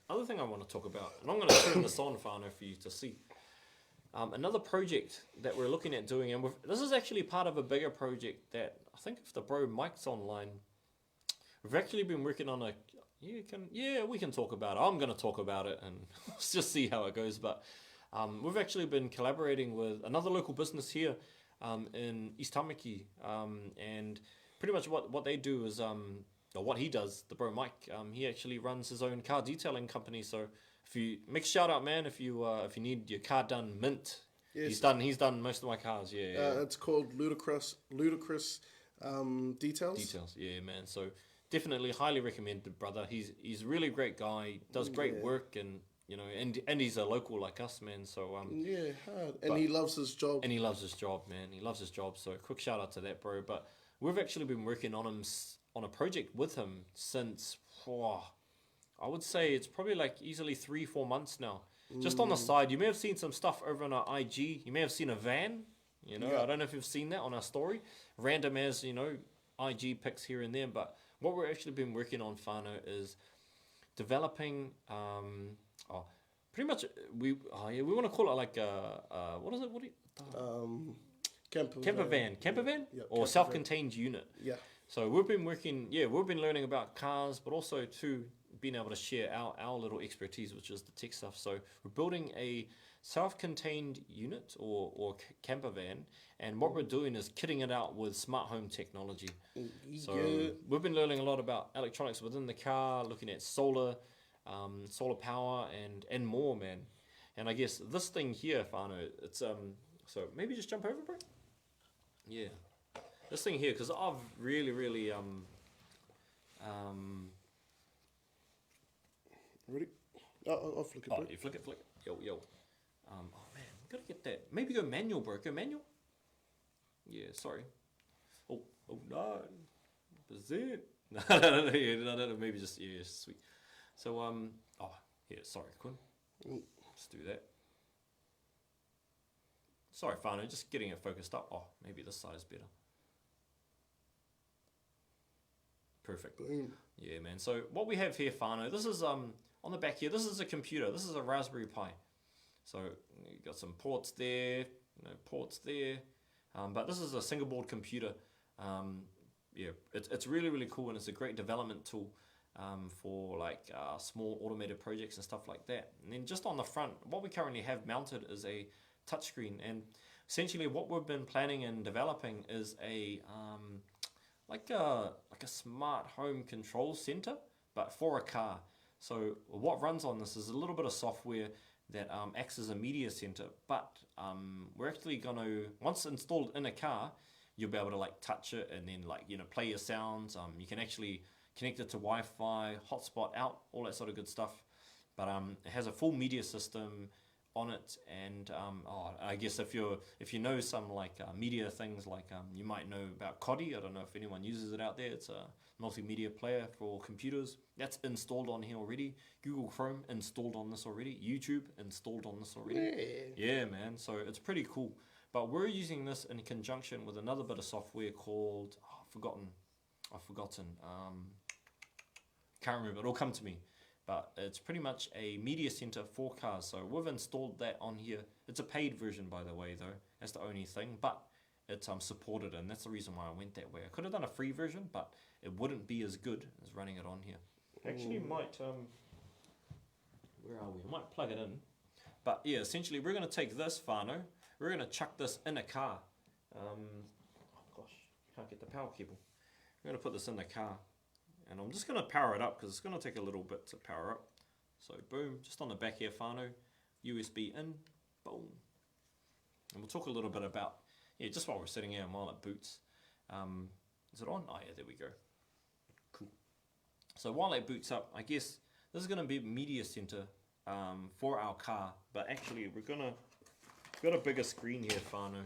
Other thing I want to talk about, and I'm going to turn this on, whānau, for you to see. Another project that we're looking at doing, and this is actually part of a bigger project that, I think if the bro Mike's online, we've actually been working on we can talk about it. I'm going to talk about it, and let's just see how it goes, but... we've actually been collaborating with another local business here in East Tamaki, and pretty much what they do is or what he does, the bro Mike, he actually runs his own car detailing company. So if you make a shout out, man, if you need your car done mint, Yes. he's done most of my cars. Yeah. It's called Ludicrous Details. Details, yeah, man. So definitely highly recommended, brother. He's a really great guy, does great work, and and he's a local like us, man. So yeah, hard. And he loves his job. And he loves his job, man. He loves his job. So quick shout out to that, bro. But we've actually been working on on a project with him since I would say it's probably like easily 3-4 months now. Just on the side, you may have seen some stuff over on our IG. You may have seen a van. I don't know if you've seen that on our story. Random as, IG pics here and there. But what we've actually been working on, Whānau, is developing, pretty much, we want to call it like what is it? Camper van? Yeah, or self-contained unit. Yeah. So we've been learning about cars, but also too being able to share our little expertise, which is the tech stuff. So we're building a self-contained unit or camper van, and what we're doing is kitting it out with smart home technology. So we've been learning a lot about electronics within the car, looking at solar power and more, man. And I guess this thing here, Whānau, it's so maybe just jump over, bro. Yeah, this thing here, because I've really Ready? I'll flick it. Oh, you flick it. Yo. Oh man, gotta get that. Maybe go manual, bro. Go manual. Yeah, sorry. Oh no. Percent. No. Maybe just sweet. So sorry, Quinn. Let's do that. Sorry, Whānau, just getting it focused up. Oh, maybe this side is better. Perfect. Boom. Yeah, man. So what we have here, Whānau, this is on the back here. This is a computer. This is a Raspberry Pi. So you got some ports there, but this is a single board computer. It's really cool, and it's a great development tool for like small automated projects and stuff like that. And then just on the front, what we currently have mounted is a touchscreen, and essentially what we've been planning and developing is a like a smart home control center, but for a car. So what runs on this is a little bit of software that acts as a media center, but we're actually going to, once installed in a car, you'll be able to like touch it and then play your sounds. You can actually connect it to Wi-Fi, hotspot out, all that sort of good stuff. But it has a full media system on it, and I guess if you know some like media things, like you might know about Kodi. I don't know if anyone uses it out there. It's a multimedia player for computers that's installed on here already. Google Chrome installed on this already. YouTube installed on this already. Yeah, man. So it's pretty cool. But we're using this in conjunction with another bit of software called I've forgotten. Can't remember. It'll come to me. But it's pretty much a media center for cars. So we've installed that on here. It's a paid version, by the way, though. That's the only thing. But it's supported, and that's the reason why I went that way. I could have done a free version, but it wouldn't be as good as running it on here. Actually, might where are we? I might plug it in. But yeah, essentially, we're going to take this, Whānau. We're going to chuck this in a car. Oh gosh, can't get the power cable. We're going to put this in the car. And I'm just going to power it up because it's going to take a little bit to power up. So boom, just on the back here, Whānau, USB in, boom. And we'll talk a little bit about, just while we're sitting here and while it boots. Is it on? Oh yeah, there we go. Cool. So while it boots up, I guess this is going to be a media center for our car. But actually, we've got a bigger screen here, Whānau,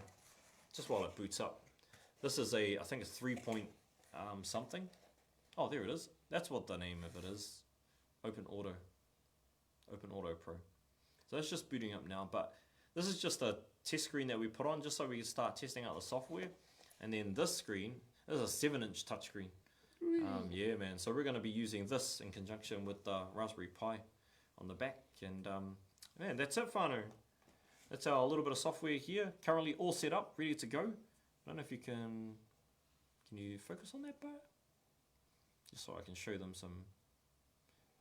just while it boots up. This is I think it's 3 point something. Oh, there it is. That's what the name of it is. Open Auto Pro. So that's just booting up now, but this is just a test screen that we put on just so we can start testing out the software. And then this screen, this is a 7-inch touchscreen. Yeah, man. So we're going to be using this in conjunction with the Raspberry Pi on the back. And man, that's it, Whānau. That's our little bit of software here. Currently all set up, ready to go. I don't know if you can you focus on that part? Just so I can show them some.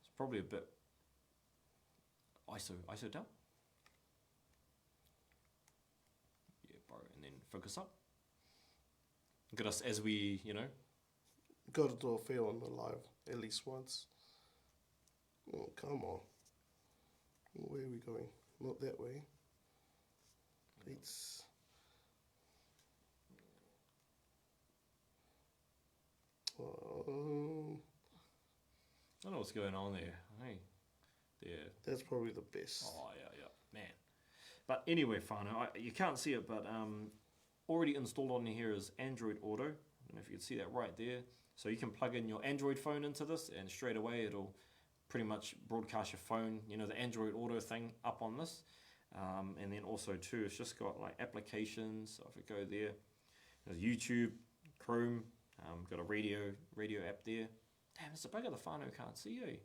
It's probably a bit ISO down. Yeah, bro, and then focus up. Look at us as we, Got to do a fail on the live at least once. Oh, come on. Where are we going? Not that way. It's... I don't know what's going on there. Hey, there. That's probably the best. Oh, yeah, man. But anyway, whānau, you can't see it, but already installed on here is Android Auto. I don't know if you can see that right there. So you can plug in your Android phone into this, and straight away it'll pretty much broadcast your phone, you know, the Android Auto thing up on this. And then also too, it's just got like applications. So if we go there, there's YouTube, Chrome, got a radio app there. Damn, it's a bugger the whānau can't see, eh?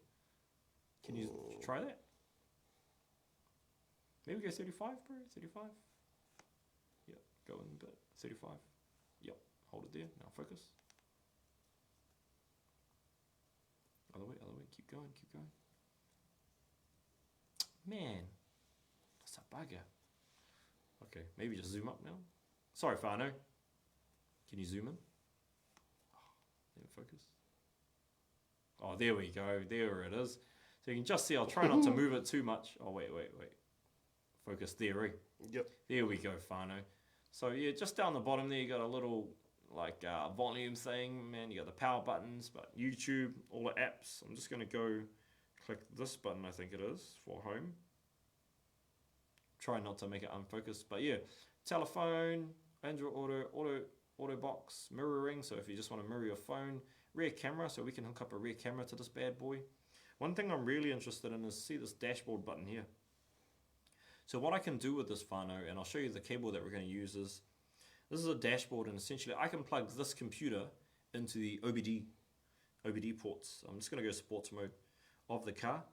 Can you try that? Maybe go 35, bro, 35. Yep, go in a bit, 35. Yep, hold it there, now focus. Other way, keep going. Man, that's a bugger. Okay, maybe just zoom up now. Sorry, whānau. Can you zoom in? Then focus. Oh, there we go. There it is. So you can just see, I'll try not to move it too much. Oh, wait. Focus there, eh? Yep. There we go, whānau. So yeah, just down the bottom there, you got a little like volume thing, man. You got the power buttons, but YouTube, all the apps. I'm just going to go click this button, I think it is, for home. Try not to make it unfocused, but yeah, telephone, Android auto box, mirroring, so if you just want to mirror your phone, rear camera, so we can hook up a rear camera to this bad boy. One thing I'm really interested in is see this dashboard button here. So what I can do with this whānau, and I'll show you the cable that we're going to use, is this is a dashboard, and essentially I can plug this computer into the OBD ports. I'm just going to go sports mode of the car.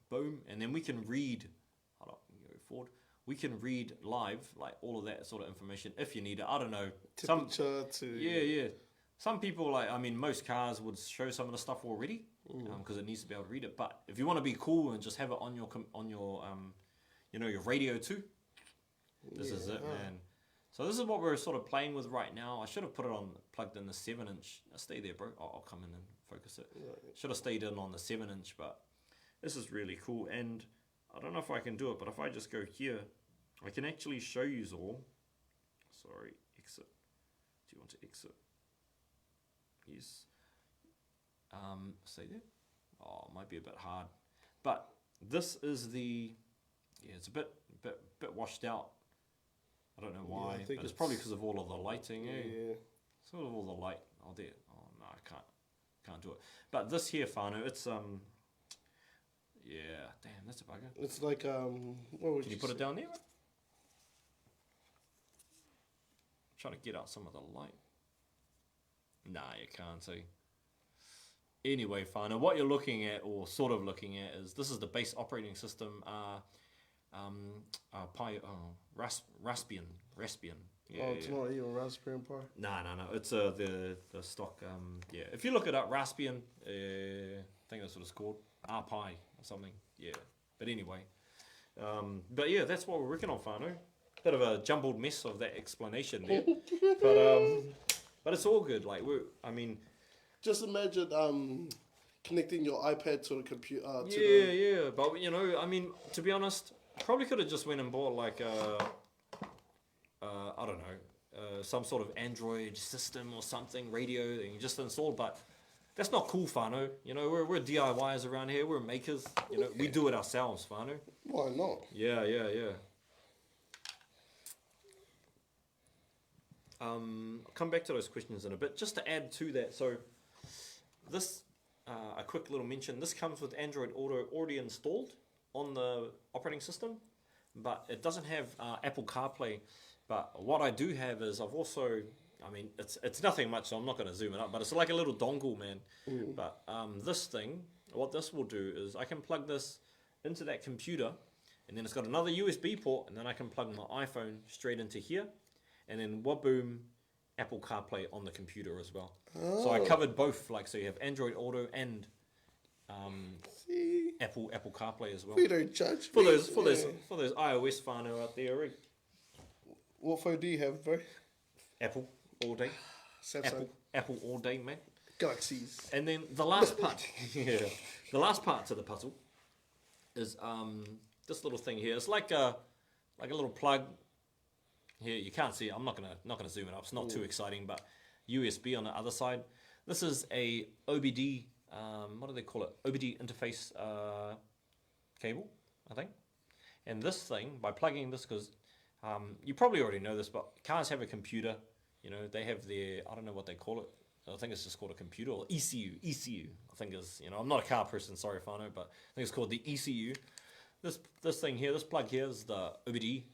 Boom, and then we can read, hold up, go forward. We can read live, like all of that sort of information if you need it. I don't know. Yeah. Some people, like, I mean, most cars would show some of the stuff already because it needs to be able to read it. But if you want to be cool and just have it on your you know, your radio too, this is it, man. So this is what we're sort of playing with right now. I should have put it on, plugged in the 7-inch. Stay there, bro. I'll come in and focus it. Should have stayed in on the 7-inch, but this is really cool. And I don't know if I can do it, but if I just go here, I can actually show you all. Sorry, exit. Do you want to exit? Yes. Stay there. Oh, it might be a bit hard. But this is the, yeah, it's a bit washed out. I don't know why, but it's probably because of all of the lighting, eh? Yeah. Sort of all the light. Oh, there. Oh, no, I can't do it. But this here, whānau, it's, yeah, damn, that's a bugger. It's like, what would Can you put it down there? Trying to get out some of the light. Nah, you can't see. Anyway, whānau, what you're looking at, or sort of looking at, is this is the base operating system, Raspbian. Yeah, it's not even Raspberry Pi. No. It's the stock. Yeah, if you look it up, Raspbian. I think that's what it's called. RPi or something. Yeah. But anyway, but yeah, that's what we're working on, whānau. Bit of a jumbled mess of that explanation there, but it's all good. Like just imagine connecting your iPad to the computer. Yeah. But you know, I mean, to be honest, probably could have just went and bought like I don't know, some sort of Android system or something, radio that you just install. But that's not cool, whānau. You know, we're DIYers around here. We're makers. You know, we do it ourselves, whānau. Why not? Yeah. I'll come back to those questions in a bit. Just to add to that, so this, a quick little mention, this comes with Android Auto already installed on the operating system, but it doesn't have Apple CarPlay. But what I do have is I've also, I mean, it's nothing much, so I'm not going to zoom it up, but it's like a little dongle, man. But this thing, what this will do is I can plug this into that computer, and then it's got another USB port, and then I can plug my iPhone straight into here, and then waboom, Apple CarPlay on the computer as well. So I covered both, like, so you have Android Auto and Apple CarPlay as well. We don't judge for those iOS whānau out there, right? What phone do you have, bro? Apple all day. Samsung. Apple all day, man. Galaxies. And then the last part, the last part to the puzzle is this little thing here. It's like a little plug. Here you can't see it. I'm not gonna zoom it up. It's not too exciting, but USB on the other side. This is a OBD. What do they call it? OBD interface cable, I think. And this thing, by plugging this, because you probably already know this, but cars have a computer. You know, they have their, I don't know what they call it. I think it's just called a computer, or ECU. ECU, I think is, you know, I'm not a car person, sorry if I know, but I think it's called the ECU. This thing here, this plug here is the OBD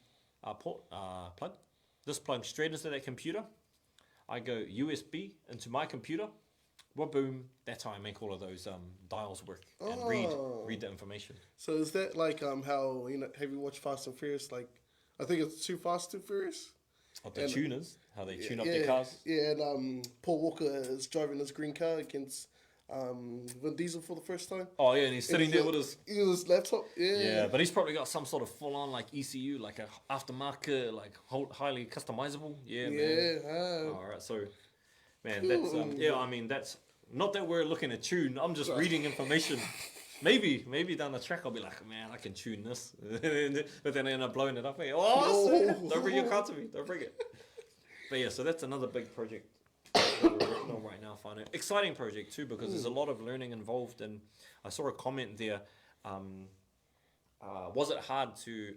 port plug. This plugs straight into that computer. I go USB into my computer. Well, boom, that's how I make all of those dials work and read the information. So is that like how, you know, have you watched Fast and Furious? Like, I think it's Too Fast, Too Furious. Of the tuners, how they tune up their cars. Yeah, and Paul Walker is driving his green car against Vin Diesel for the first time. Oh yeah, and he's sitting there with his laptop. Yeah, but he's probably got some sort of full-on like ECU, like a aftermarket, like highly customizable. Yeah, man. All right, so man, that's I mean, that's not that we're looking at tune. I'm just reading information. Maybe down the track I'll be like, man, I can tune this, but then I end up blowing it up. Don't bring your car to me. Don't bring it. But yeah, so that's another big project that we're working on right now. Exciting project too, because there's a lot of learning involved. And I saw a comment there. Was it hard to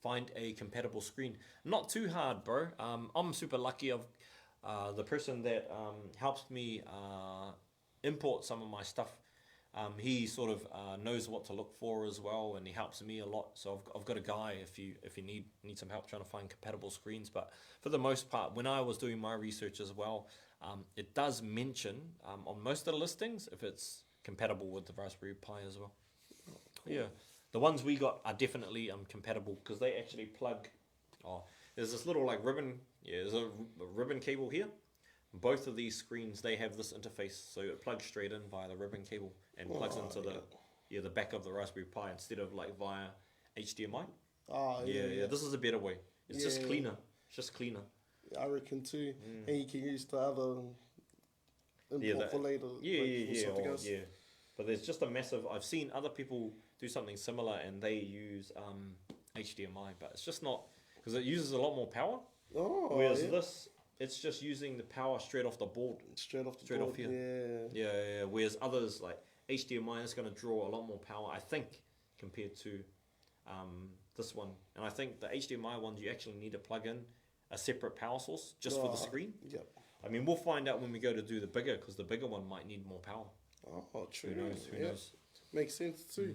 find a compatible screen? Not too hard, bro. I'm super lucky. Of the person that helps me import some of my stuff. He sort of knows what to look for as well, and he helps me a lot. So I've got a guy if you need some help trying to find compatible screens. But for the most part, when I was doing my research as well, it does mention on most of the listings if it's compatible with the Raspberry Pi as well. Cool. Yeah, the ones we got are definitely compatible because they actually plug. Oh, there's this little like ribbon. Yeah, there's a ribbon cable here. Both of these screens, they have this interface, so it plugs straight in via the ribbon cable and plugs into the back of the Raspberry Pi instead of like via HDMI. Yeah. This is a better way. It's just cleaner. It's just cleaner. I reckon too. And you can use the other import for later. Yeah. But there's just a massive. I've seen other people do something similar and they use HDMI, but it's just not because it uses a lot more power. Whereas this. It's just using the power straight off the board. Straight off here. Yeah. Whereas others like HDMI is going to draw a lot more power, I think, compared to this one. And I think the HDMI ones you actually need to plug in a separate power source just for the screen. Yep. I mean, we'll find out when we go to do the bigger because the bigger one might need more power. Oh, true. Who knows? Makes sense too.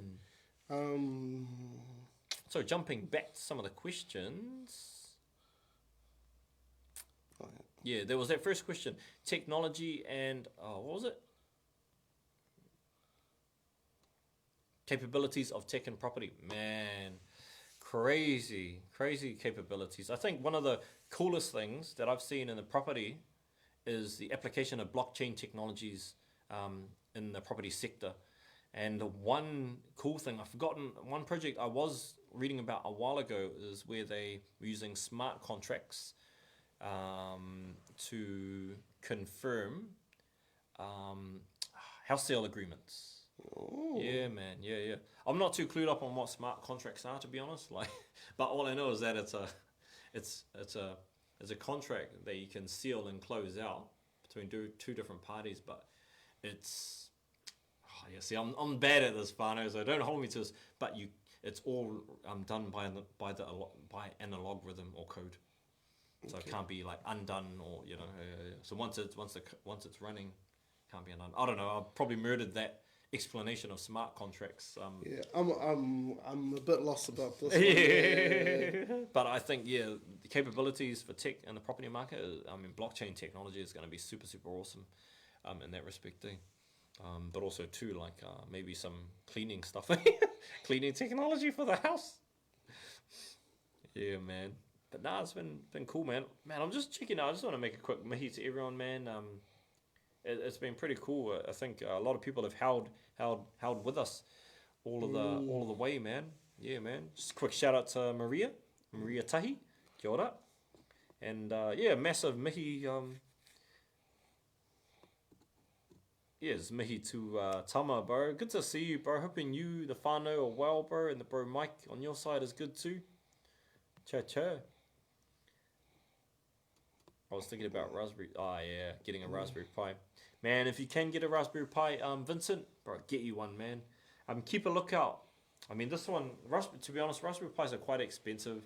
So jumping back to some of the questions. Yeah, there was that first question. Technology and, what was it? Capabilities of tech and property. Man, crazy capabilities. I think one of the coolest things that I've seen in the property is the application of blockchain technologies in the property sector. And one cool thing, I've forgotten, one project I was reading about a while ago is where they were using smart contracts to confirm house sale agreements. Oh. Yeah, man. Yeah. I'm not too clued up on what smart contracts are, to be honest. Like, but all I know is that it's a contract that you can seal and close out between two different parties. But it's see, I'm bad at this, Fano, so don't hold me to this. But it's all done by an algorithm or code. So it can't be like undone or So once it's running, can't be undone. I don't know. I've probably murdered that explanation of smart contracts. I'm a bit lost about this. But I think the capabilities for tech and the property market. I mean, blockchain technology is going to be super awesome, in that respect too. But also too like maybe some cleaning stuff, cleaning technology for the house. Yeah, man. But nah, it's been cool, man. Man, I'm just checking out. I just want to make a quick mihi to everyone, man. It's been pretty cool. I think a lot of people have held with us all of the way, man. Yeah, man. Just a quick shout out to Maria Tahi, kia ora. And massive mihi Yes, mihi to Tama, bro. Good to see you, bro. Hoping you, the whānau, are well, bro. And the bro Mike on your side is good too. Cha. I was thinking about raspberry. Oh, yeah, getting a Raspberry Pi. Man, if you can get a Raspberry Pi, Vincent, bro, get you one, man. Keep a lookout. I mean, this one, to be honest, Raspberry Pis are quite expensive.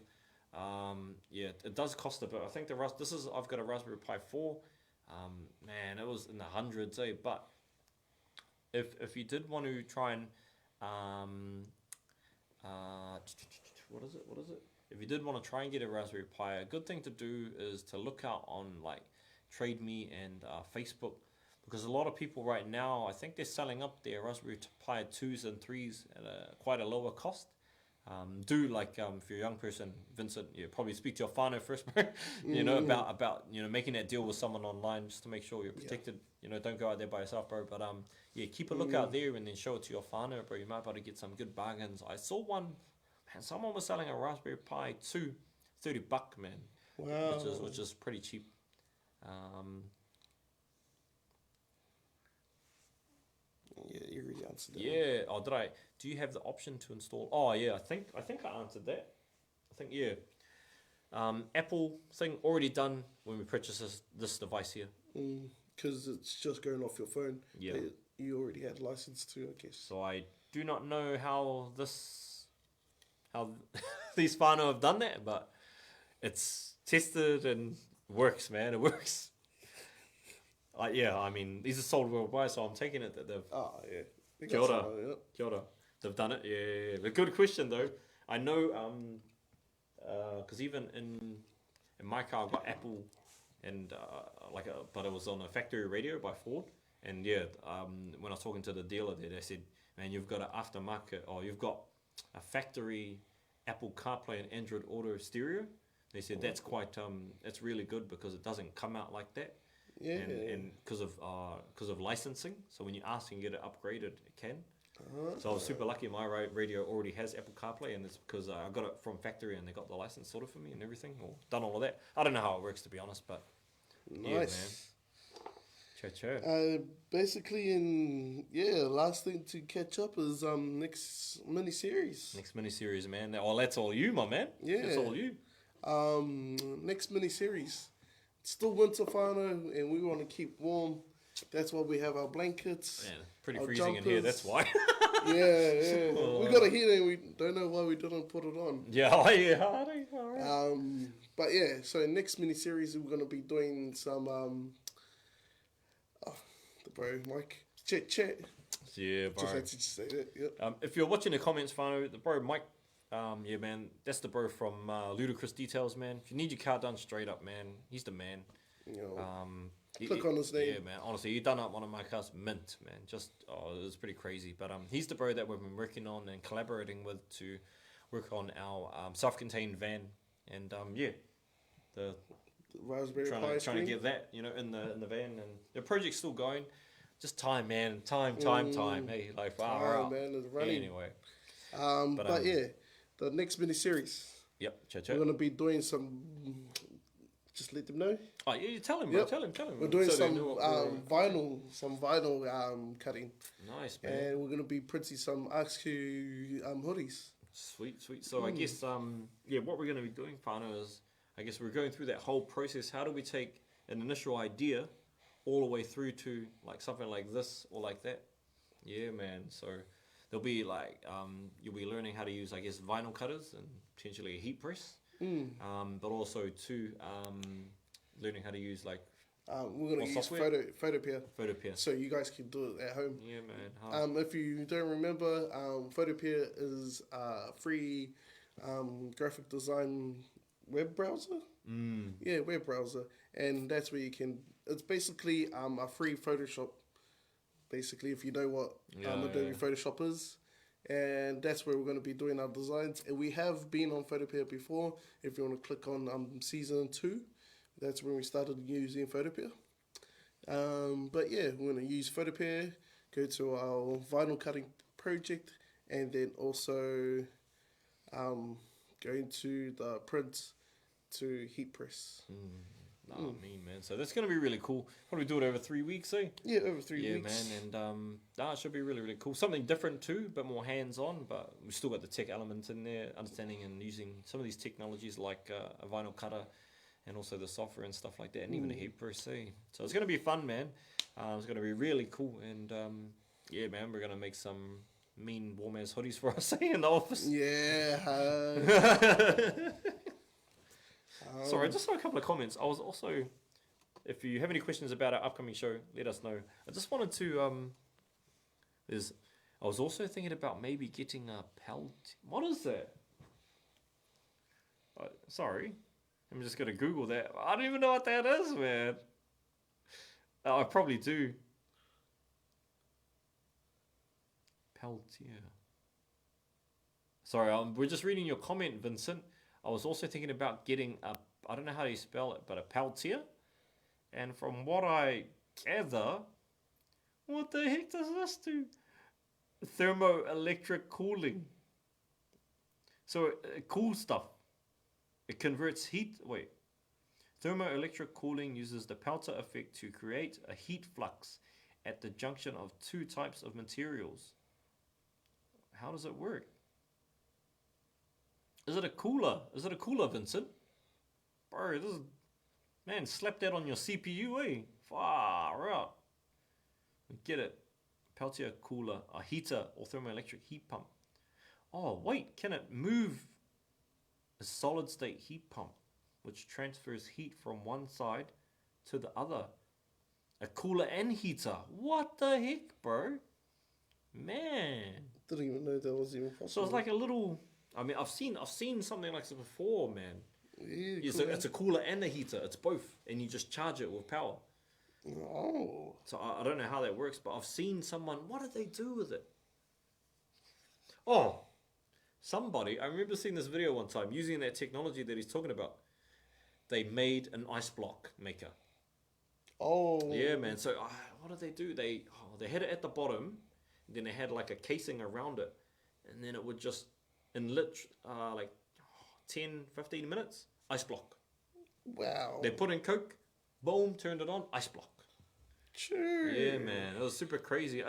Yeah, it does cost a bit. I think I've got a Raspberry Pi 4. Man, it was in the hundreds, eh? But if you did want to try and what is it? If you did want to try and get a Raspberry Pi, a good thing to do is to look out on like Trade Me and Facebook, because a lot of people right now, I think they're selling up their Raspberry Pi 2s and 3s at quite a lower cost. If you're a young person, Vincent, you probably speak to your whānau first, you know, about making that deal with someone online just to make sure you're protected. You know, don't go out there by yourself, bro. But keep a lookout there and then show it to your whānau, bro. You might be able to get some good bargains. I saw one, man, someone was selling a Raspberry Pi 2, $30, man. Wow. Which is pretty cheap. Yeah, you already answered that. Yeah. Oh, did I? Do you have the option to install? Oh, yeah. I think I answered that. I think yeah. Apple thing already done when we purchased this device here. Because it's just going off your phone. Yeah. You already had license to, I guess. So I do not know how these whānau have done that, but it's tested and works, man. It works. I mean, these are sold worldwide, so I'm taking it that they've... Oh, yeah. Kia ora. Kia ora. They've done it, yeah. But good question, though. I know, because even in my car, I've got Apple, and but it was on a factory radio by Ford. And yeah, when I was talking to the dealer there, they said, man, you've got an aftermarket, or you've got a factory Apple CarPlay and Android Auto stereo. They said that's quite, that's really good because it doesn't come out like that. Yeah. And because of licensing, so when you ask and get it upgraded, it can. So I was super lucky. My radio already has Apple CarPlay, and it's because I got it from factory, and they got the license sorted for me and everything, or done all of that. I don't know how it works, to be honest, but nice. Yeah, man. Basically, last thing to catch up is next mini-series. Next mini-series, man. Oh, that's all you, my man. Yeah. That's all you. Next mini-series. It's still winter, whānau, and we want to keep warm. That's why we have our blankets. Man, pretty freezing in here, that's why. Yeah. We got a heater and we don't know why we didn't put it on. Yeah. But yeah, so next mini-series we're going to be doing some, the bro, Mike, chat. Yeah, bro. Just had to say that, yep. If you're watching the comments, whānau, the bro, Mike, yeah, man, that's the bro from Ludicrous Details, man. If you need your car done straight up, man, he's the man. You know, click on his name. Yeah, man. Honestly, he done up one of my cars, mint, man. It was pretty crazy. But he's the bro that we've been working on and collaborating with to work on our self-contained van. And the Raspberry Pi trying to get that, in the van, and the project's still going. Just time, man. Time. Hey, like far out. Man, it's running. Anyway. But yeah, the next mini-series. Yep. We're going to be doing some... Just let them know. Oh, yeah, tell him, bro. Tell him. We're doing some vinyl cutting. Nice, man. And we're going to be printing some ASK.Q hoodies. Sweet. So I guess, what we're going to be doing, whānau, is I guess we're going through that whole process. How do we take an initial idea all the way through to like something like this or like that? Yeah, man. So there'll be like, you'll be learning how to use, I guess, vinyl cutters and potentially a heat press. But also too, learning how to use like we're gonna use Photopea. Photopea. So you guys can do it at home. Yeah, man. If you don't remember, Photopea is a free graphic design web browser. Yeah, web browser, and that's where you can. It's basically a free Photoshop. Basically, if you know what Adobe Photoshop is. And that's where we're going to be doing our designs. And we have been on Photopea before. If you want to click on season 2, that's when we started using Photopea. But yeah, we're going to use Photopea, go to our vinyl cutting project, and then also go into the print to heat press. Nah, mean, man. So that's going to be really cool. Probably do it over 3 weeks, eh? Yeah, over 3 weeks. Yeah, man. And it should be really, really cool. Something different too, a bit more hands-on, but we've still got the tech element in there, understanding and using some of these technologies like a vinyl cutter and also the software and stuff like that, and even a heat press, eh? So it's going to be fun, man. It's going to be really cool. And yeah, man, we're going to make some mean warm-ass hoodies for us, eh, in the office. Yeah. Sorry, I just saw a couple of comments. I was also, if you have any questions about our upcoming show, let us know. I just wanted to, I was also thinking about maybe getting a pelt. What is that? Sorry, I'm just going to Google that. I don't even know what that is, man. I probably do. Peltier. Sorry, we're just reading your comment, Vincent. I was also thinking about getting a, I don't know how you spell it, but a peltier. And from what I gather, what the heck does this do? Thermoelectric cooling. So, cool stuff. It converts heat, Thermoelectric cooling uses the Peltier effect to create a heat flux at the junction of two types of materials. How does it work? Is it a cooler? Is it a cooler, Vincent? Bro, this is... Man, slap that on your CPU, eh? Far out. Get it. Peltier cooler, a heater or thermoelectric heat pump. Oh, wait, can it move a solid state heat pump, which transfers heat from one side to the other? A cooler and heater. What the heck, bro? Man. Didn't even know that was even possible. So it's like a little... I mean, I've seen something like this before, man. Yeah, So it's a cooler and a heater. It's both. And you just charge it with power. Oh. So I don't know how that works, but I've seen someone... What did they do with it? Oh, somebody... I remember seeing this video one time using that technology that he's talking about. They made an ice block maker. Oh. Yeah, man. So what did they do? They had it at the bottom. Then they had like a casing around it. And then it would just... in like 10, 15 minutes, ice block. Wow. They put in Coke, boom, turned it on, ice block. Sure. Yeah, man, it was super crazy.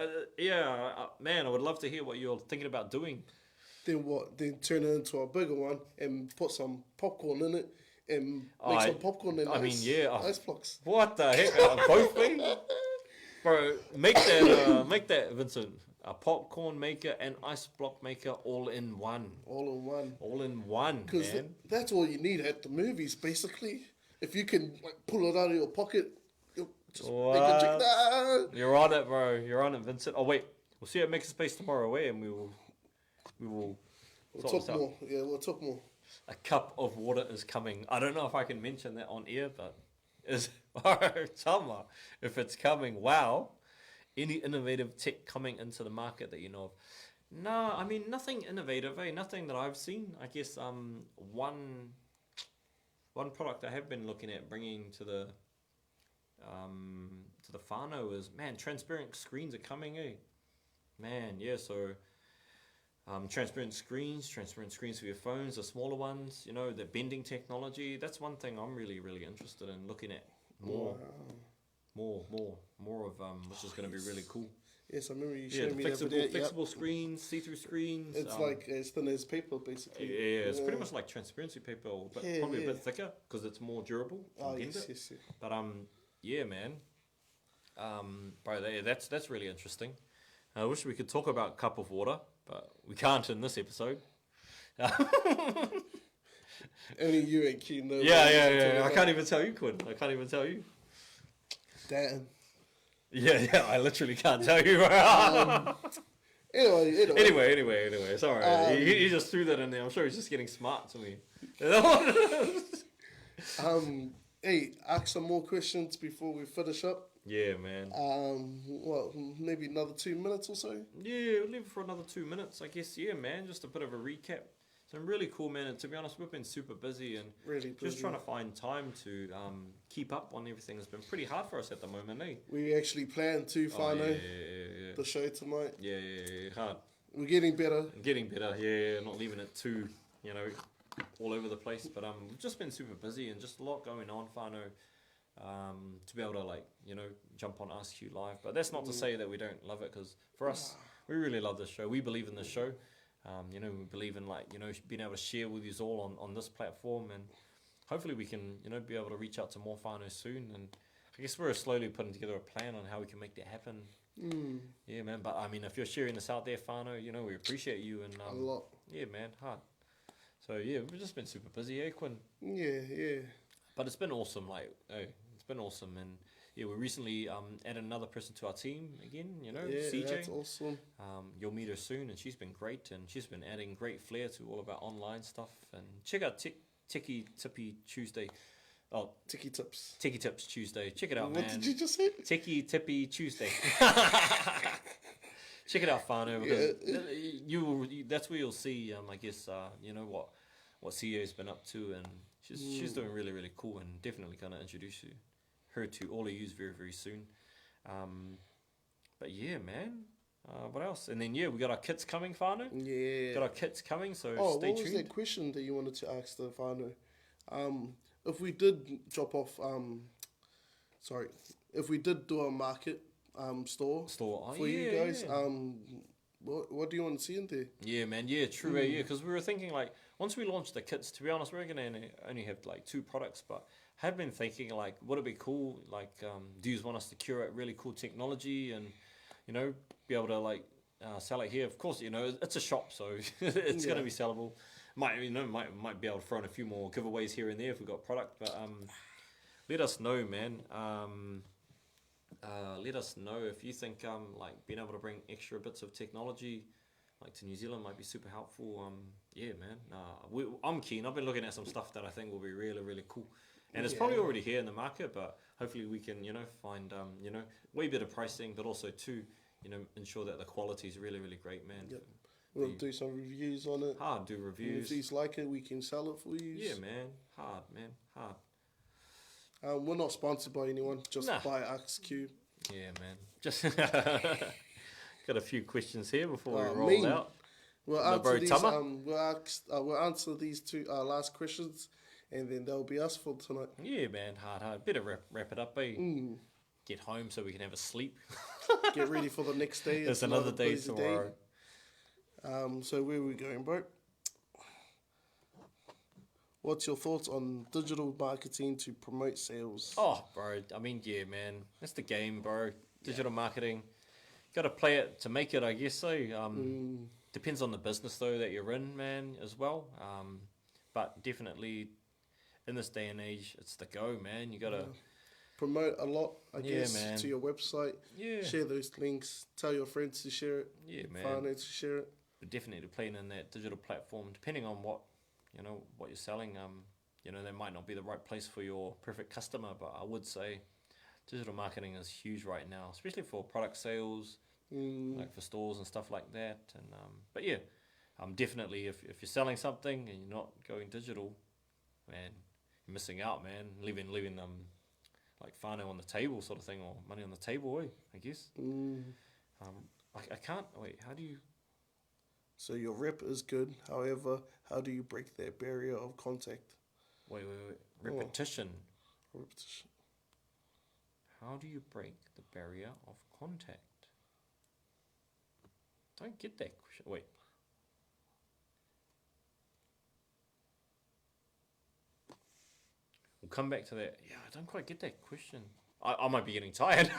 Man, I would love to hear what you're thinking about doing. Then what? Then turn it into a bigger one and put some popcorn in it and make some popcorn in ice blocks. What the heck? Both things? Bro, make that, Vincent. A popcorn maker and ice block maker all in one. All in one. All in one, Because man. that's all you need at the movies, basically. If you can like pull it out of your pocket, you'll just make a drink. Nah. You're on it, bro. You're on it, Vincent. Oh wait, we'll see you at Makerspace tomorrow, and we will. We'll talk more. Yeah, we'll talk more. A cup of water is coming. I don't know if I can mention that on air, but is summer. If it's coming, wow. Any innovative tech coming into the market that you know of? No, I mean nothing innovative, nothing that I've seen. I guess one product I have been looking at bringing to the whānau is, man, transparent screens are coming, Man, yeah, so transparent screens for your phones, the smaller ones, you know, the bending technology. That's one thing I'm really, really interested in looking at more. Wow. More of which is going to be really cool. Yes, I remember you showed me that video. Flexible screens, see-through screens. It's like as thin as paper, basically. Yeah, it's pretty much like transparency paper, but probably a bit thicker because it's more durable. Yes. But yeah, man. Bro, that's really interesting. I wish we could talk about cup of water, but we can't in this episode. Only you and Q know. Yeah. I can't even tell you, Quinn. I can't even tell you. Damn. Yeah, I literally can't tell you. Anyway. Sorry, he just threw that in there. I'm sure he's just getting smart to me. Hey, ask some more questions before we finish up. Yeah, man. Maybe another 2 minutes or so? Yeah, we'll leave it for another 2 minutes, I guess. Yeah, man, just a bit of a recap. So I'm really cool, man. And to be honest, we've been super busy and just trying to find time to keep up on everything. It's been pretty hard for us at the moment, eh? We actually planned to find the show tonight. Yeah, hard. We're getting better. Not leaving it too, all over the place. But we've just been super busy and just a lot going on, whānau. to be able to like jump on ASK.Q live. But that's not to say that we don't love it, because for us, we really love this show. We believe in this show. We believe in being able to share with you all on this platform, and hopefully we can be able to reach out to more whānau soon. And I guess we're slowly putting together a plan on how we can make that happen. Yeah, man. But I mean, if you're sharing this out there, whānau, we appreciate you, and a lot. Yeah, man, hard. So yeah, we've just been super busy, Quinn? Yeah. But it's been awesome, it's been awesome, and yeah, we recently added another person to our team again, CJ. That's awesome. You'll meet her soon, and she's been great, and she's been adding great flair to all of our online stuff. And check out Ticky Tippy Tuesday. Oh, Ticky Tips Tuesday. Check it out, man. What did you just say? Ticky Tippy Tuesday. Check it out, whānau, because that's where you'll see, I guess, what CEO's been up to, and she's doing really, really cool, and definitely going to introduce her to all of you very, very soon. But yeah, man, what else? And then, we got our kits coming, whānau. Yeah. Got our kits coming, so stay tuned. What was that question that you wanted to ask the whānau? If we did drop off, if we did do a market store for you guys, what do you want to see in there? Yeah, man, true, because we were thinking, once we launch the kits, to be honest, we're going to only have 2 products, but I have been thinking, would it be cool, do you want us to curate really cool technology and, be able to, sell it here? Of course, it's a shop, so it's going to be sellable. Might be able to throw in a few more giveaways here and there if we've got product, but let us know, man. Let us know if you think being able to bring extra bits of technology to New Zealand might be super helpful. Yeah, man. I'm keen. I've been looking at some stuff that I think will be really, really cool, and it's probably already here in the market. But hopefully we can find way better pricing, but also too ensure that the quality is really, really great, man. Yep. We'll do some reviews on it. Do reviews. And if you like it, we can sell it for you. Yeah, man. Hard. We're not sponsored by anyone. Just by ASK.Q. Yeah, man. Just got a few questions here before we roll out. We'll answer these 2 last questions, and then that'll be us for tonight. Yeah, man. Hard. Better wrap it up, eh? Get home so we can have a sleep. Get ready for the next day. It's another day tomorrow. So where are we going, bro? What's your thoughts on digital marketing to promote sales? Oh, bro. I mean, yeah, man. That's the game, bro. Digital marketing. Got to play it to make it, I guess so. Depends on the business, though, that you're in, man, as well. But definitely, in this day and age, it's the go, man. You got to... promote a lot, I guess, man. to your website. Yeah. Share those links. Tell your friends to share it. Yeah, man. Whānau to share it. But definitely playing in that digital platform, depending on what you're selling, that might not be the right place for your perfect customer, but I would say digital marketing is huge right now, especially for product sales, for stores and stuff like that. And but yeah, definitely if you're selling something and you're not going digital, man, you're missing out, man. Leaving whānau on the table, sort of thing, or money on the table, I guess. I can't wait. How do you? So your rep is good. However, how do you break that barrier of contact? Wait. Repetition. Repetition. How do you break the barrier of contact? Don't get that question. Wait. We'll come back to that. Yeah, I don't quite get that question. I might be getting tired.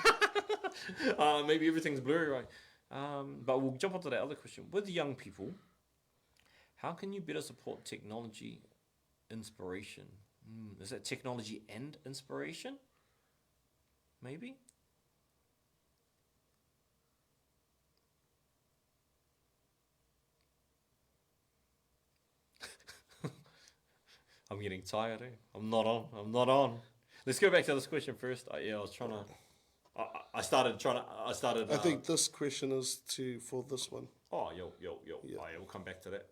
Maybe everything's blurry, right? But we'll jump onto that other question. With young people, how can you better support technology inspiration? Is that technology and inspiration? Maybe? I'm getting tired, I'm not on. Let's go back to this question first. I think this question is for this one. Oh, yo. Yeah, we'll come back to that.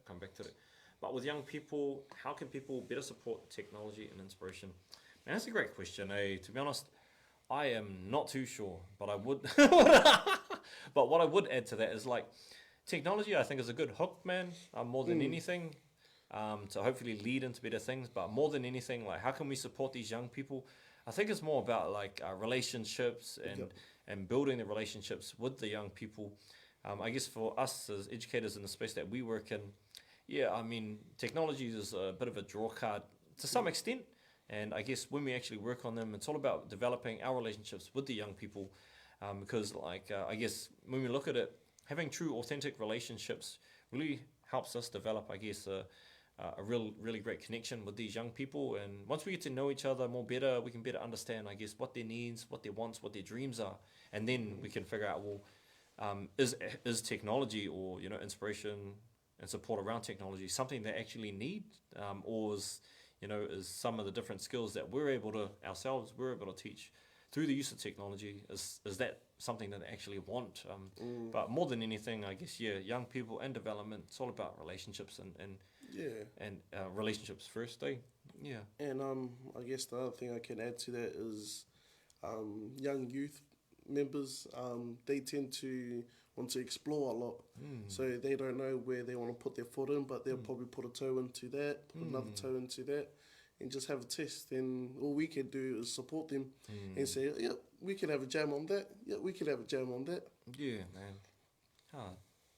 But with young people, how can people better support technology and inspiration? Man, that's a great question. To be honest, I am not too sure, but I would. But what I would add to that is technology. I think is a good hook, man. More than anything. to hopefully lead into better things. But more than anything, like how can we support these young people? I think it's more about like relationships and building the relationships with the young people. I guess for us as educators in the space that we work in, yeah, I mean, technology is a bit of a draw card to some extent. And I guess when we actually work on them, it's all about developing our relationships with the young people. Because like, I guess when we look at it, having true authentic relationships really helps us develop, I guess, a really great connection with these young people. And once we get to know each other more better, we can better understand, I guess, what their needs, what their wants, what their dreams are. And then we can figure out, well, is technology or, inspiration and support around technology something they actually need? Or is some of the different skills that we're able to teach through the use of technology, is that something that they actually want? But more than anything, I guess, young people and development, it's all about relationships and relationships first, eh? Yeah. And I guess the other thing I can add to that is young youth members, they tend to want to explore a lot. So they don't know where they want to put their foot in, but they'll probably put a toe into that, put another toe into that, and just have a test. And all we can do is support them and say, yeah, we can have a jam on that. Yeah, we can have a jam on that. Yeah, man.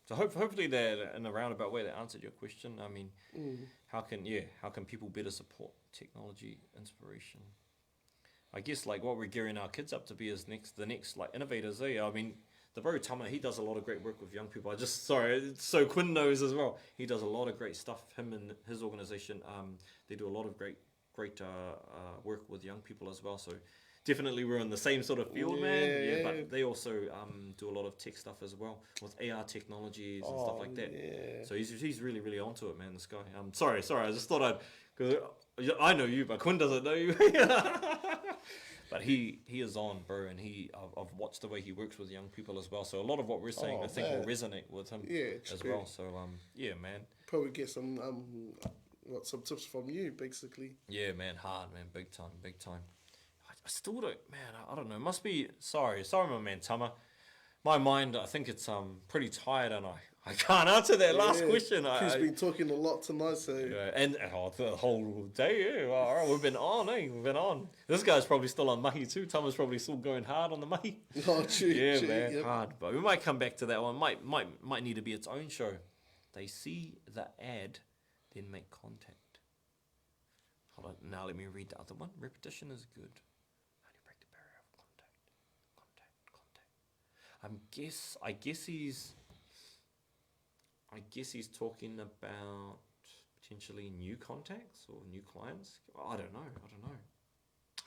So hopefully that in a roundabout way that answered your question. I mean, how can people better support technology inspiration? I guess like what we're gearing our kids up to be is the next like innovators, eh? I mean, the bro Tama, he does a lot of great work with young people. So Quinn knows as well. He does a lot of great stuff. Him and his organization, they do a lot of great work with young people as well. So definitely we're in the same sort of field, man. Yeah, but they also do a lot of tech stuff as well with AR technologies and stuff like that. Yeah. So he's really, really onto it, man, this guy. Sorry, I just thought because I know you, but Quinn doesn't know you. But he is on, bro, and I've watched the way he works with young people as well. So a lot of what we're saying, I think, will resonate with him as well. So yeah, man. Probably get some tips from you, basically. Yeah, man, hard, man, big time. I still don't, man. I don't know. Must be sorry, my man Tama. My mind, I think it's pretty tired, and I can't answer that last question. He's been talking a lot tonight, so and the whole day. Yeah, all right, we've been on. This guy's probably still on mahi too. Tama's probably still going hard on the mahi. Oh, true. Yeah, true, man, yep. hard. But we might come back to that one. Might need to be its own show. They see the ad, then make contact. Hold on. Now let me read the other one. Repetition is good. I guess he's talking about potentially new contacts or new clients. I don't know.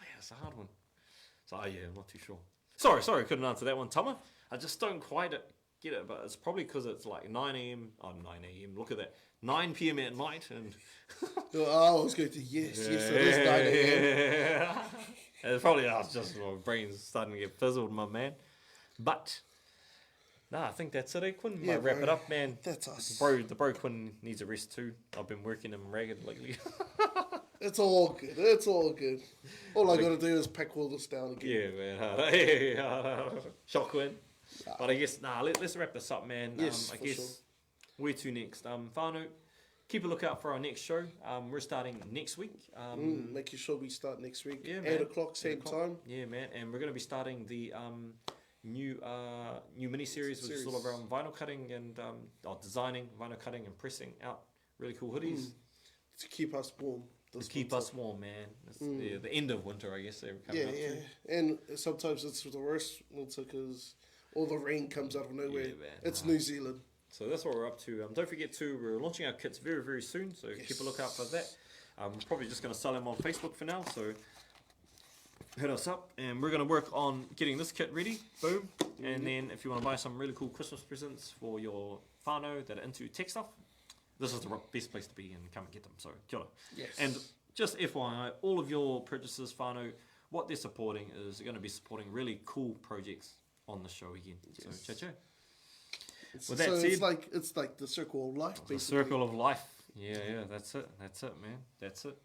Yeah, it's a hard one. So I'm not too sure. Sorry, couldn't answer that one, Tama. I just don't quite get it, but it's probably because it's like 9 a.m. Oh, 9 a.m. Look at that, 9 p.m. at night, and I was going to yes, it is 9 a.m. It's probably just my brain's starting to get fizzled, my man. But I think that's it, Quinn. Might wrap it up, man. That's us. The bro Quinn needs a rest too. I've been working him ragged lately. It's all good. All I gotta do is pack all this down again. Yeah, man. Shock, Quinn. But I guess, let's wrap this up, man. Yes, I guess, sure. Where to next? Whānau, keep a lookout for our next show. We're starting next week. Making sure we start next week. Yeah, 8 o'clock, same time. Yeah, man. And we're going to be starting the new mini-series, which is all around vinyl cutting and designing, vinyl cutting and pressing out really cool hoodies. To keep us warm. Us warm, man. It's the end of winter, I guess. They're coming up to. And sometimes it's the worst winter because all the rain comes out of nowhere. Yeah, man. It's New Zealand. So that's what we're up to. Don't forget we're launching our kits very, very soon, so keep a lookout for that. We're probably just going to sell them on Facebook for now, so hit us up, and we're going to work on getting this kit ready. Boom. And then if you want to buy some really cool Christmas presents for your whānau that are into tech stuff, this is the best place to be, and come and get them. So, kia ora. Yes. And just FYI, all of your purchases, whānau, what they're supporting is they're going to be supporting really cool projects on the show again. Yes. So, cha-cha. With that said, it's like the circle of life, basically. The circle of life. Yeah, that's it, man. That's it.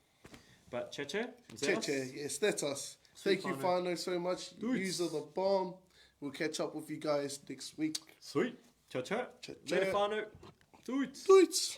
But cha-cha? Cha-cha, yes, that's us. Thank you, whānau, so much. Yous are the bomb. We'll catch up with you guys next week. Sweet. Cha-cha. Later, whānau. Duits.